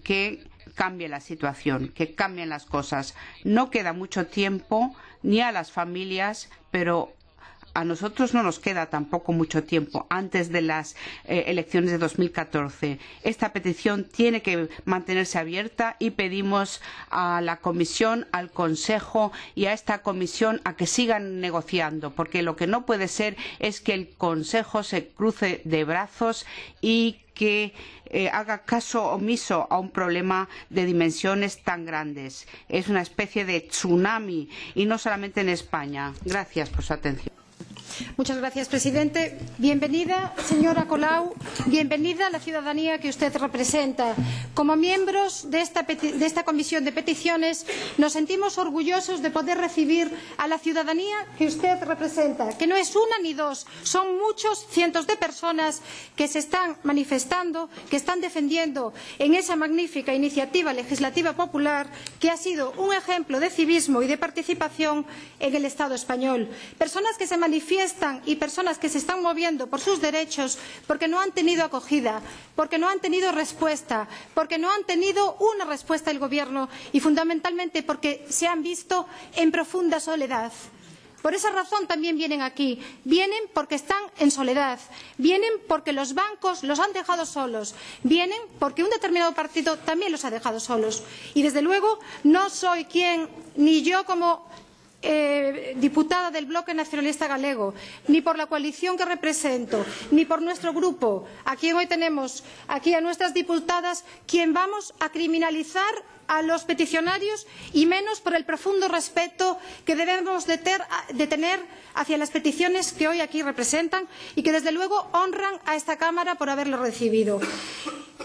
que cambie la situación, que cambien las cosas. No queda mucho tiempo ni a las familias, pero a nosotros no nos queda tampoco mucho tiempo antes de las elecciones de 2014. Esta petición tiene que mantenerse abierta y pedimos a la Comisión, al Consejo y a esta Comisión a que sigan negociando, porque lo que no puede ser es que el Consejo se cruce de brazos y que haga caso omiso a un problema de dimensiones tan grandes. Es una especie de tsunami y no solamente en España. Gracias por su atención. Muchas gracias, presidente. Bienvenida, señora Colau. Bienvenida a la ciudadanía que usted representa. Como miembros de esta Comisión de Peticiones, nos sentimos orgullosos de poder recibir a la ciudadanía que usted representa, que no es una ni dos, son muchos cientos de personas que se están manifestando, que están defendiendo en esa magnífica iniciativa legislativa popular que ha sido un ejemplo de civismo y de participación en el Estado español. Personas que se manifiestan y personas que se están moviendo por sus derechos porque no han tenido acogida, porque no han tenido respuesta, porque no han tenido una respuesta del Gobierno y fundamentalmente porque se han visto en profunda soledad. Por esa razón también vienen aquí. Vienen porque están en soledad. Vienen porque los bancos los han dejado solos. Vienen porque un determinado partido también los ha dejado solos. Y desde luego no soy quien, ni yo como diputada del Bloque Nacionalista Galego, ni por la coalición que represento, ni por nuestro grupo, a quien hoy tenemos aquí a nuestras diputadas, quien vamos a criminalizar a los peticionarios y menos por el profundo respeto que debemos de tener hacia las peticiones que hoy aquí representan y que desde luego honran a esta Cámara por haberlo recibido.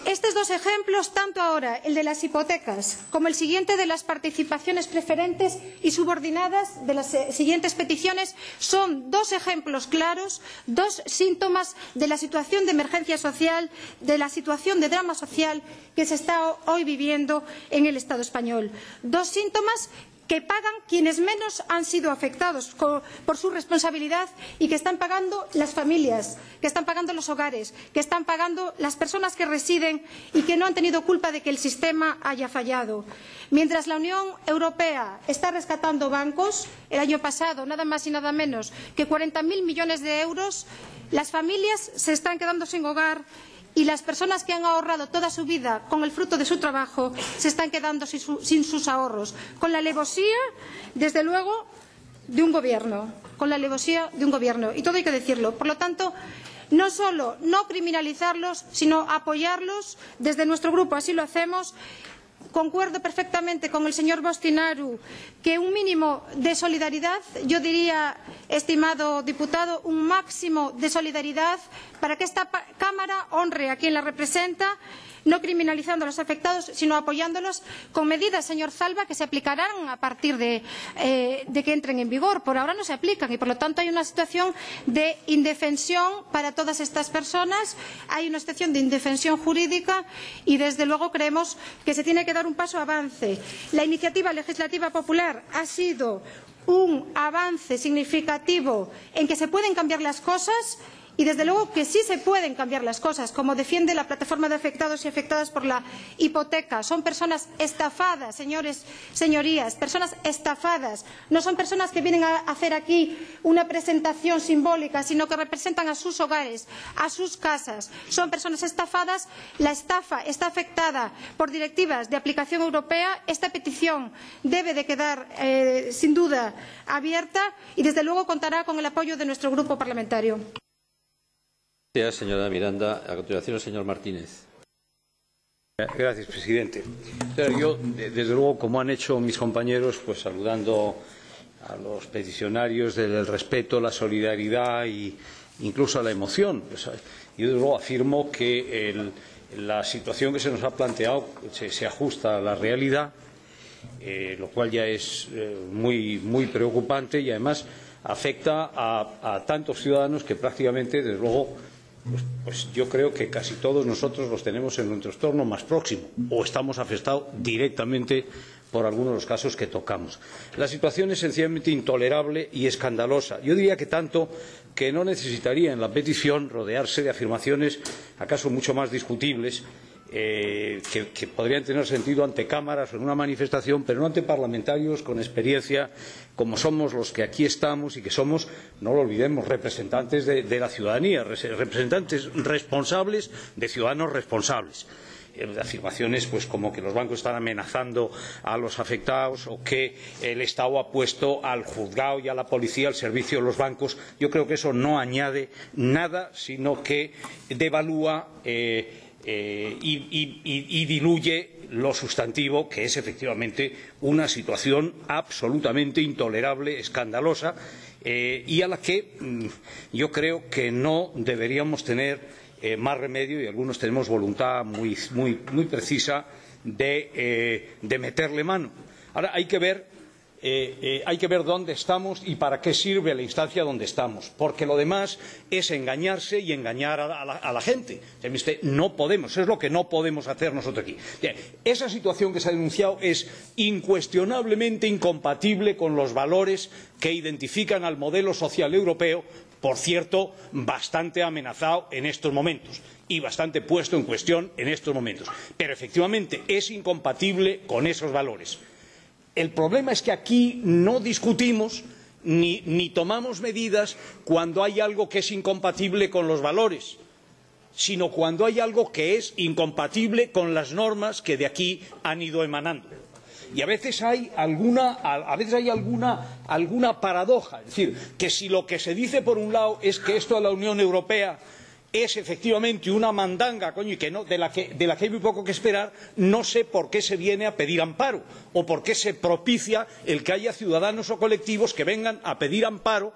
Estos dos ejemplos, tanto ahora el de las hipotecas como el siguiente de las participaciones preferentes y subordinadas de las siguientes peticiones, son dos ejemplos claros, dos síntomas de la situación de emergencia social, de la situación de drama social que se está hoy viviendo en el Estado español. Dos síntomas que pagan quienes menos han sido afectados por su responsabilidad y que están pagando las familias, que están pagando los hogares, que están pagando las personas que residen y que no han tenido culpa de que el sistema haya fallado. Mientras la Unión Europea está rescatando bancos, el año pasado nada más y nada menos que 40.000 millones de euros, las familias se están quedando sin hogar y las personas que han ahorrado toda su vida con el fruto de su trabajo se están quedando sin sus ahorros, con la alevosía, desde luego, de un gobierno, con la alevosía de un gobierno. Y todo hay que decirlo. Por lo tanto, no solo no criminalizarlos, sino apoyarlos. Desde nuestro grupo así lo hacemos. Concuerdo perfectamente con el señor Boştinaru que un mínimo de solidaridad, yo diría, estimado diputado, un máximo de solidaridad para que esta Cámara honre a quien la representa, no criminalizando a los afectados, sino apoyándolos con medidas, señor Zalba, que se aplicarán a partir de que entren en vigor. Por ahora no se aplican y, por lo tanto, hay una situación de indefensión para todas estas personas, hay una situación de indefensión jurídica y, desde luego, creemos que se tiene que dar un paso avance. La iniciativa legislativa popular ha sido un avance significativo en que se pueden cambiar las cosas y, desde luego, que sí se pueden cambiar las cosas, como defiende la plataforma de afectados y afectadas por la hipoteca. Son personas estafadas, señorías, personas estafadas. No son personas que vienen a hacer aquí una presentación simbólica, sino que representan a sus hogares, a sus casas. Son personas estafadas. La estafa está afectada por directivas de aplicación europea. Esta petición debe de quedar, sin duda, abierta y, desde luego, contará con el apoyo de nuestro grupo parlamentario. Gracias, señora Miranda. A continuación, el señor Martínez. Gracias, presidente. Yo, desde luego, como han hecho mis compañeros, pues saludando a los peticionarios del respeto, la solidaridad e incluso la emoción. Pues, yo, desde luego, afirmo que la situación que se nos ha planteado se ajusta a la realidad, lo cual ya es muy preocupante y, además, afecta a tantos ciudadanos que prácticamente, desde luego, pues yo creo que casi todos nosotros los tenemos en nuestro entorno más próximo o estamos afectados directamente por algunos de los casos que tocamos. La situación es sencillamente intolerable y escandalosa. Yo diría que tanto que no necesitaría en la petición rodearse de afirmaciones acaso mucho más discutibles que podrían tener sentido ante cámaras o en una manifestación, pero no ante parlamentarios con experiencia como somos los que aquí estamos y que somos, no lo olvidemos, representantes de la ciudadanía, representantes responsables de ciudadanos responsables. Afirmaciones pues como que los bancos están amenazando a los afectados o que el Estado ha puesto al juzgado y a la policía al servicio de los bancos. Yo creo que eso no añade nada, sino que devalúa y diluye lo sustantivo, que es efectivamente una situación absolutamente intolerable, escandalosa, y a la que yo creo que no deberíamos tener más remedio, y algunos tenemos voluntad muy precisa de meterle mano. Ahora hay que ver dónde estamos y para qué sirve la instancia donde estamos, porque lo demás es engañarse y engañar a la gente. No podemos, es lo que no podemos hacer nosotros aquí. Esa situación que se ha denunciado es incuestionablemente incompatible con los valores que identifican al modelo social europeo, por cierto, bastante amenazado en estos momentos y bastante puesto en cuestión en estos momentos. Pero efectivamente es incompatible con esos valores. El problema es que aquí no discutimos ni tomamos medidas cuando hay algo que es incompatible con los valores, sino cuando hay algo que es incompatible con las normas que de aquí han ido emanando. Y a veces hay alguna paradoja, es decir, que si lo que se dice por un lado es que esto de la Unión Europea es efectivamente una mandanga, y que no, de la que hay muy poco que esperar, no sé por qué se viene a pedir amparo o por qué se propicia el que haya ciudadanos o colectivos que vengan a pedir amparo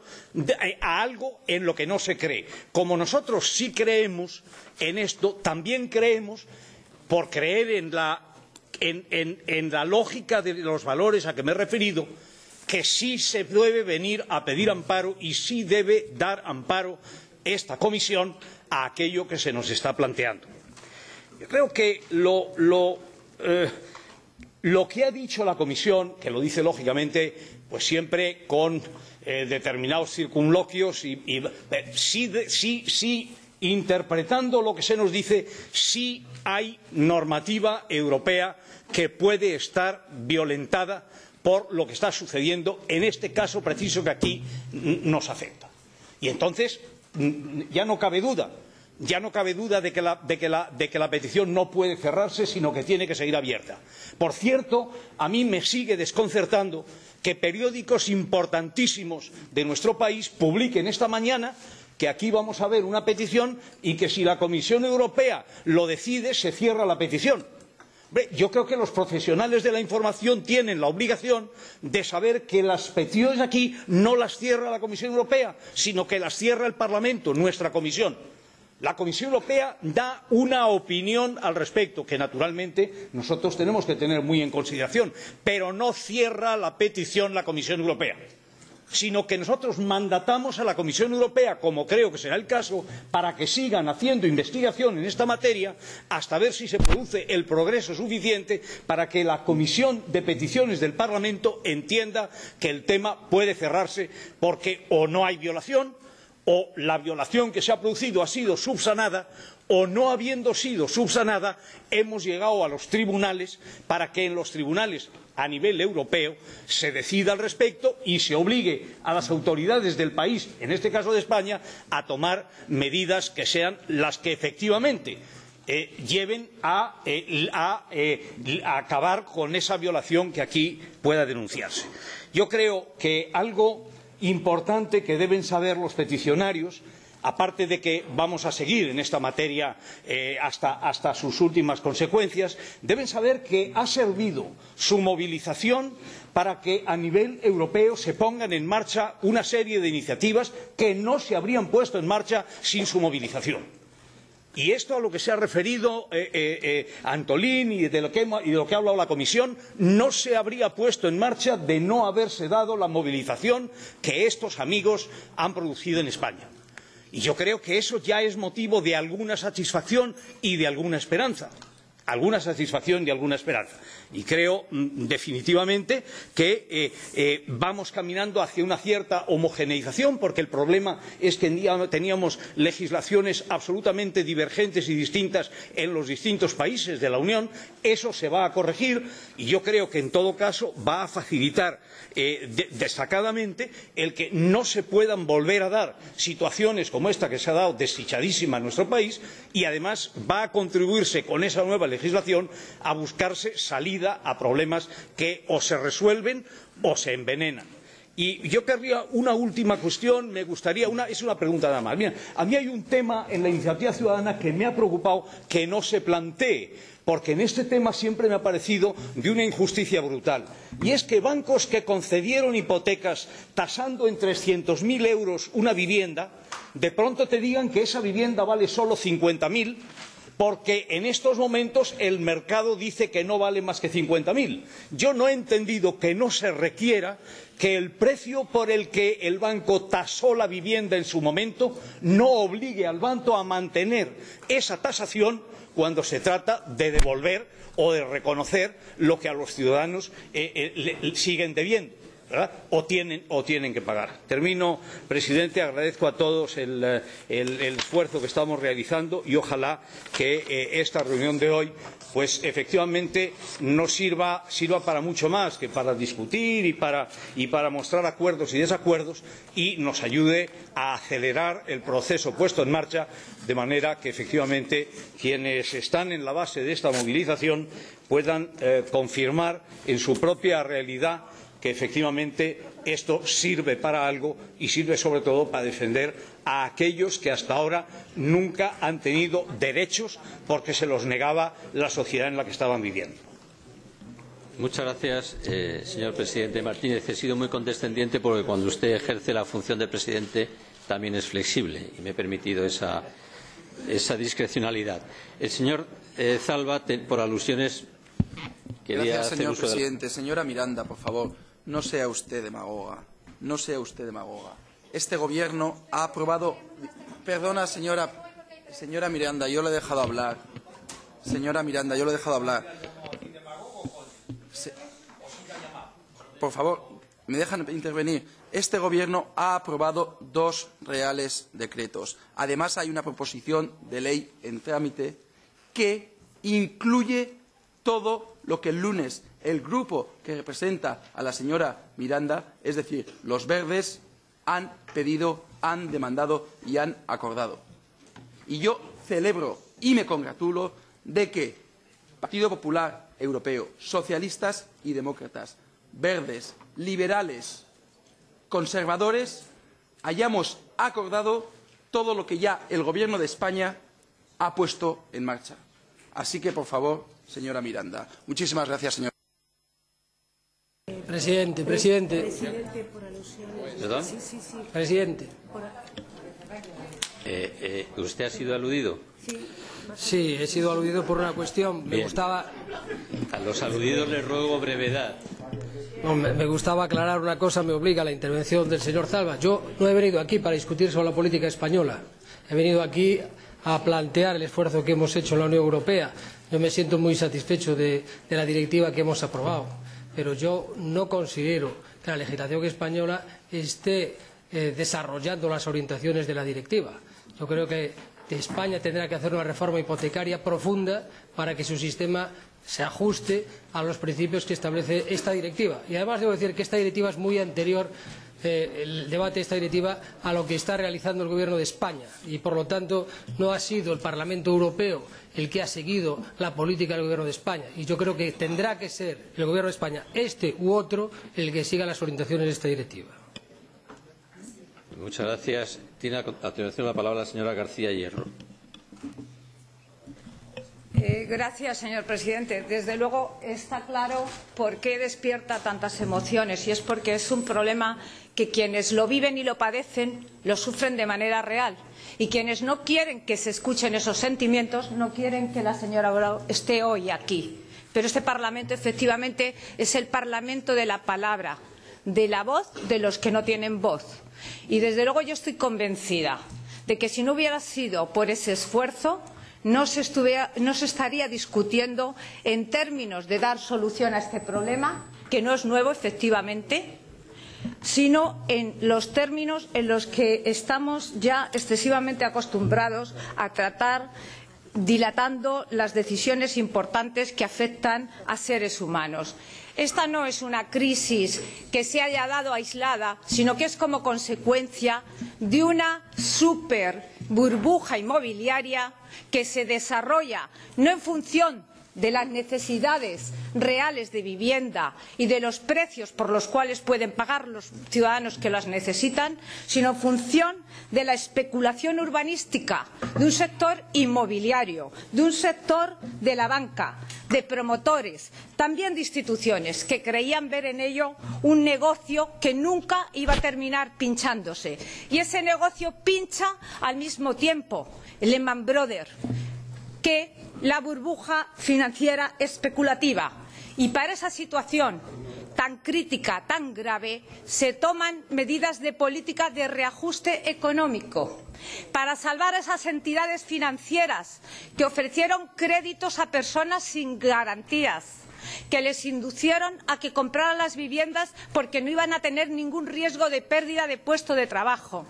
a algo en lo que no se cree. Como nosotros sí creemos en esto, también creemos, por creer en la lógica de los valores a que me he referido, que sí se debe venir a pedir amparo y sí debe dar amparo esta comisión a aquello que se nos está planteando. Yo creo que lo que ha dicho la comisión, que lo dice lógicamente, pues siempre con determinados circunloquios sí interpretando lo que se nos dice, sí hay normativa europea que puede estar violentada por lo que está sucediendo en este caso preciso que aquí nos afecta. Y entonces ya no cabe duda de que la petición no puede cerrarse, sino que tiene que seguir abierta. Por cierto, a mí me sigue desconcertando que periódicos importantísimos de nuestro país publiquen esta mañana que aquí vamos a ver una petición y que si la Comisión Europea lo decide se cierra la petición. Yo creo que los profesionales de la información tienen la obligación de saber que las peticiones aquí no las cierra la Comisión Europea, sino que las cierra el Parlamento, nuestra comisión. La Comisión Europea da una opinión al respecto, que naturalmente nosotros tenemos que tener muy en consideración, pero no cierra la petición la Comisión Europea, sino que nosotros mandatamos a la Comisión Europea, como creo que será el caso, para que sigan haciendo investigación en esta materia hasta ver si se produce el progreso suficiente para que la Comisión de Peticiones del Parlamento entienda que el tema puede cerrarse porque o no hay violación, o la violación que se ha producido ha sido subsanada, o no habiendo sido subsanada, hemos llegado a los tribunales para que en los tribunales a nivel europeo se decida al respecto y se obligue a las autoridades del país, en este caso de España, a tomar medidas que sean las que efectivamente lleven a acabar con esa violación que aquí pueda denunciarse. Yo creo que algo importante que deben saber los peticionarios, aparte de que vamos a seguir en esta materia hasta sus últimas consecuencias, deben saber que ha servido su movilización para que a nivel europeo se pongan en marcha una serie de iniciativas que no se habrían puesto en marcha sin su movilización. Y esto a lo que se ha referido Antolín y de lo que ha hablado la Comisión no se habría puesto en marcha de no haberse dado la movilización que estos amigos han producido en España. Y yo creo que eso ya es motivo de alguna satisfacción y de alguna esperanza. Alguna satisfacción y alguna esperanza. Y creo definitivamente que vamos caminando hacia una cierta homogeneización, porque el problema es que teníamos legislaciones absolutamente divergentes y distintas en los distintos países de la Unión. Eso se va a corregir y yo creo que en todo caso va a facilitar destacadamente el que no se puedan volver a dar situaciones como esta que se ha dado desdichadísima en nuestro país, y además va a contribuirse con esa nueva legislación a buscarse salida a problemas que o se resuelven o se envenenan. Y yo querría una última cuestión, es una pregunta nada más. Mira, a mí hay un tema en la iniciativa ciudadana que me ha preocupado que no se plantee, porque en este tema siempre me ha parecido de una injusticia brutal. Y es que bancos que concedieron hipotecas tasando en 300.000 euros una vivienda, de pronto te digan que esa vivienda vale solo 50.000, porque en estos momentos el mercado dice que no vale más que 50.000. Yo no he entendido que no se requiera que el precio por el que el banco tasó la vivienda en su momento no obligue al banco a mantener esa tasación cuando se trata de devolver o de reconocer lo que a los ciudadanos siguen debiendo, ¿verdad? O tienen que pagar. Termino, presidente. Agradezco a todos el esfuerzo que estamos realizando y ojalá que esta reunión de hoy pues efectivamente nos sirva para mucho más que para discutir y para mostrar acuerdos y desacuerdos, y nos ayude a acelerar el proceso puesto en marcha, de manera que efectivamente quienes están en la base de esta movilización puedan confirmar en su propia realidad que efectivamente esto sirve para algo y sirve sobre todo para defender a aquellos que hasta ahora nunca han tenido derechos porque se los negaba la sociedad en la que estaban viviendo. Muchas gracias, señor presidente Martínez. He sido muy condescendiente porque cuando usted ejerce la función de presidente también es flexible y me he permitido esa discrecionalidad. El señor Zalba, por alusiones, quería Gracias, hacer señor uso presidente. Señora Miranda, por favor, no sea usted demagoga. No sea usted demagoga. Este Gobierno ha aprobado... Perdona, señora Miranda, yo le he dejado hablar. Señora Miranda, yo le he dejado hablar. Por favor, ¿me dejan intervenir? Este Gobierno ha aprobado 2 reales decretos. Además, hay una proposición de ley en trámite que incluye todo lo que el lunes el grupo que representa a la señora Miranda, es decir, los verdes, han pedido, han demandado y han acordado. Y yo celebro y me congratulo de que Partido Popular Europeo, socialistas y demócratas, verdes, liberales, conservadores, hayamos acordado todo lo que ya el Gobierno de España ha puesto en marcha. Así que, por favor, señora Miranda. Muchísimas gracias, señor. Presidente. ¿Perdón? Presidente. ¿Usted ha sido aludido? Sí, he sido aludido por una cuestión. Me gustaba... A los aludidos les ruego brevedad. No, me gustaba aclarar una cosa, me obliga a la intervención del señor Zalba. Yo no he venido aquí para discutir sobre la política española. He venido aquí a plantear el esfuerzo que hemos hecho en la Unión Europea. Yo me siento muy satisfecho de la directiva que hemos aprobado, pero yo no considero que la legislación española esté desarrollando las orientaciones de la directiva. Yo creo que España tendrá que hacer una reforma hipotecaria profunda para que su sistema se ajuste a los principios que establece esta directiva. Y además debo decir que esta directiva es muy anterior, el debate de esta directiva, a lo que está realizando el Gobierno de España. Y por lo tanto no ha sido el Parlamento Europeo el que ha seguido la política del Gobierno de España. Y yo creo que tendrá que ser el Gobierno de España, este u otro, el que siga las orientaciones de esta directiva. Muchas gracias. Tiene a continuación la palabra la señora García Hierro. Gracias, señor presidente. Desde luego está claro por qué despierta tantas emociones, y es porque es un problema que quienes lo viven y lo padecen lo sufren de manera real, y quienes no quieren que se escuchen esos sentimientos no quieren que la señora Colau esté hoy aquí. Pero este Parlamento efectivamente es el Parlamento de la palabra, de la voz de los que no tienen voz. Y desde luego yo estoy convencida de que si no hubiera sido por ese esfuerzo no se estaría discutiendo en términos de dar solución a este problema, que no es nuevo efectivamente, sino en los términos en los que estamos ya excesivamente acostumbrados a tratar, dilatando las decisiones importantes que afectan a seres humanos. Esta no es una crisis que se haya dado aislada, sino que es como consecuencia de una super burbuja inmobiliaria que se desarrolla no en función de las necesidades reales de vivienda y de los precios por los cuales pueden pagar los ciudadanos que las necesitan, sino en función de la especulación urbanística de un sector inmobiliario, de un sector de la banca, de promotores, también de instituciones que creían ver en ello un negocio que nunca iba a terminar pinchándose. Y ese negocio pincha al mismo tiempo Lehman Brothers que la burbuja financiera especulativa. Y para esa situación tan crítica, tan grave, se toman medidas de política de reajuste económico para salvar a esas entidades financieras que ofrecieron créditos a personas sin garantías, que les inducieron a que compraran las viviendas porque no iban a tener ningún riesgo de pérdida de puesto de trabajo.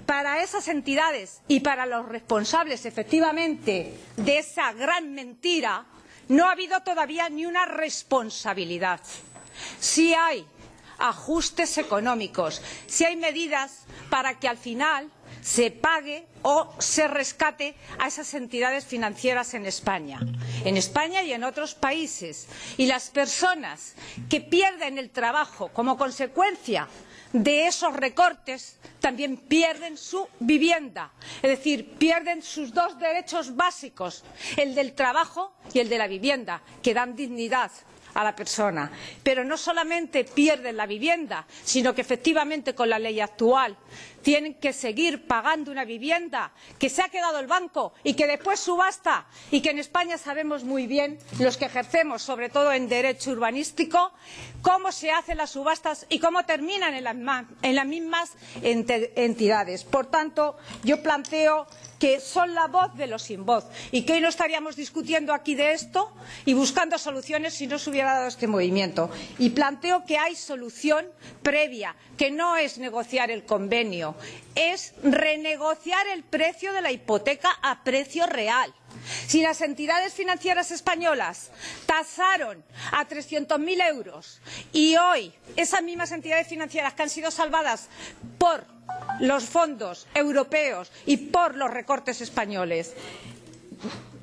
Para esas entidades y para los responsables, efectivamente, de esa gran mentira, no ha habido todavía ni una responsabilidad. Sí hay ajustes económicos, sí hay medidas para que al final se pague o se rescate a esas entidades financieras en España y en otros países. Y las personas que pierden el trabajo como consecuencia de esos recortes también pierden su vivienda, es decir, pierden sus dos derechos básicos, el del trabajo y el de la vivienda, que dan dignidad a la persona. Pero no solamente pierden la vivienda, sino que efectivamente con la ley actual tienen que seguir pagando una vivienda que se ha quedado el banco y que después subasta, y que en España sabemos muy bien, los que ejercemos sobre todo en derecho urbanístico, cómo se hacen las subastas y cómo terminan en las mismas entidades. Por tanto, yo planteo que son la voz de los sin voz y que hoy no estaríamos discutiendo aquí de esto y buscando soluciones si no se hubiera dado este movimiento. Y planteo que hay solución previa, que no es negociar el convenio, es renegociar el precio de la hipoteca a precio real. Si las entidades financieras españolas tasaron a 300.000 euros y hoy esas mismas entidades financieras que han sido salvadas por los fondos europeos y por los recortes españoles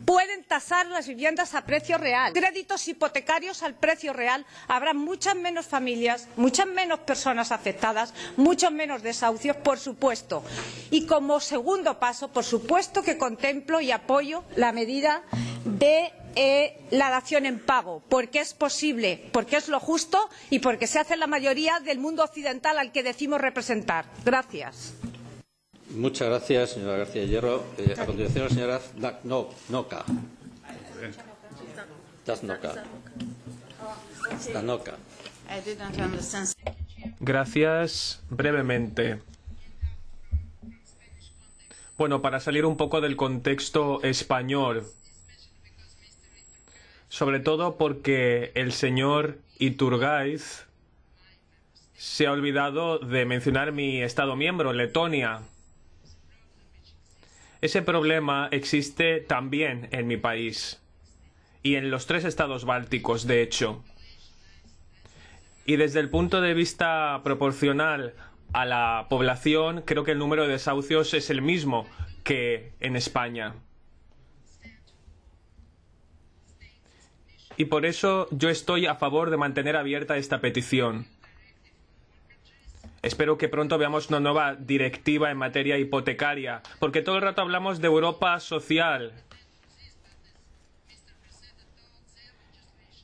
pueden tasar las viviendas a precio real, créditos hipotecarios al precio real, habrá muchas menos familias, muchas menos personas afectadas, muchos menos desahucios, por supuesto. Y como segundo paso, por supuesto que contemplo y apoyo la medida de la dación en pago, porque es posible, porque es lo justo y porque se hace en la mayoría del mundo occidental al que decimos representar. Gracias. Muchas gracias, señora García Hierro. A continuación, la señora Noca. Zdanoka. Gracias. Brevemente. Bueno, para salir un poco del contexto español, sobre todo porque el señor Iturgaiz se ha olvidado de mencionar mi Estado miembro, Letonia. Ese problema existe también en mi país y en los 3 estados bálticos, de hecho. Y desde el punto de vista proporcional a la población, creo que el número de desahucios es el mismo que en España. Y por eso yo estoy a favor de mantener abierta esta petición. Espero que pronto veamos una nueva directiva en materia hipotecaria, porque todo el rato hablamos de Europa social.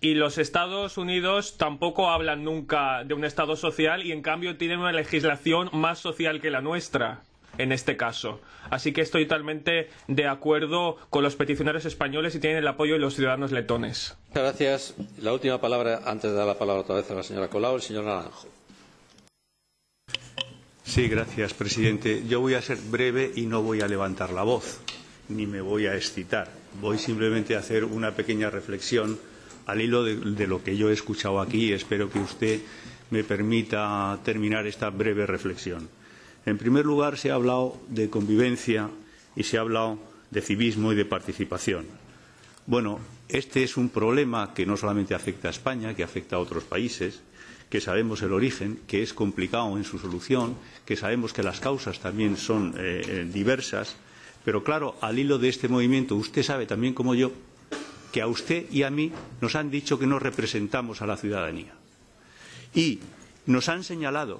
Y los Estados Unidos tampoco hablan nunca de un Estado social y en cambio tienen una legislación más social que la nuestra, en este caso. Así que estoy totalmente de acuerdo con los peticionarios españoles y tienen el apoyo de los ciudadanos letones. Muchas gracias. La última palabra, antes de dar la palabra otra vez a la señora Colau, el señor Naranjo. Sí, gracias, presidente. Yo voy a ser breve y no voy a levantar la voz, ni me voy a excitar. Voy simplemente a hacer una pequeña reflexión al hilo de lo que yo he escuchado aquí y espero que usted me permita terminar esta breve reflexión. En primer lugar, se ha hablado de convivencia y se ha hablado de civismo y de participación. Bueno, este es un problema que no solamente afecta a España, que afecta a otros países, que sabemos el origen, que es complicado en su solución, que sabemos que las causas también son diversas, pero claro, al hilo de este movimiento, usted sabe también como yo que a usted y a mí nos han dicho que no representamos a la ciudadanía. Y nos han señalado,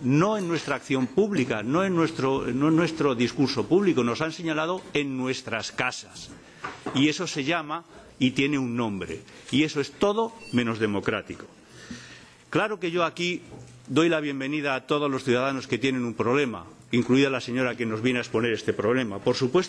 no en nuestra acción pública, no en nuestro discurso público, nos han señalado en nuestras casas. Y eso se llama y tiene un nombre. Y eso es todo menos democrático. Claro que yo aquí doy la bienvenida a todos los ciudadanos que tienen un problema, incluida la señora que nos viene a exponer este problema. Por supuesto,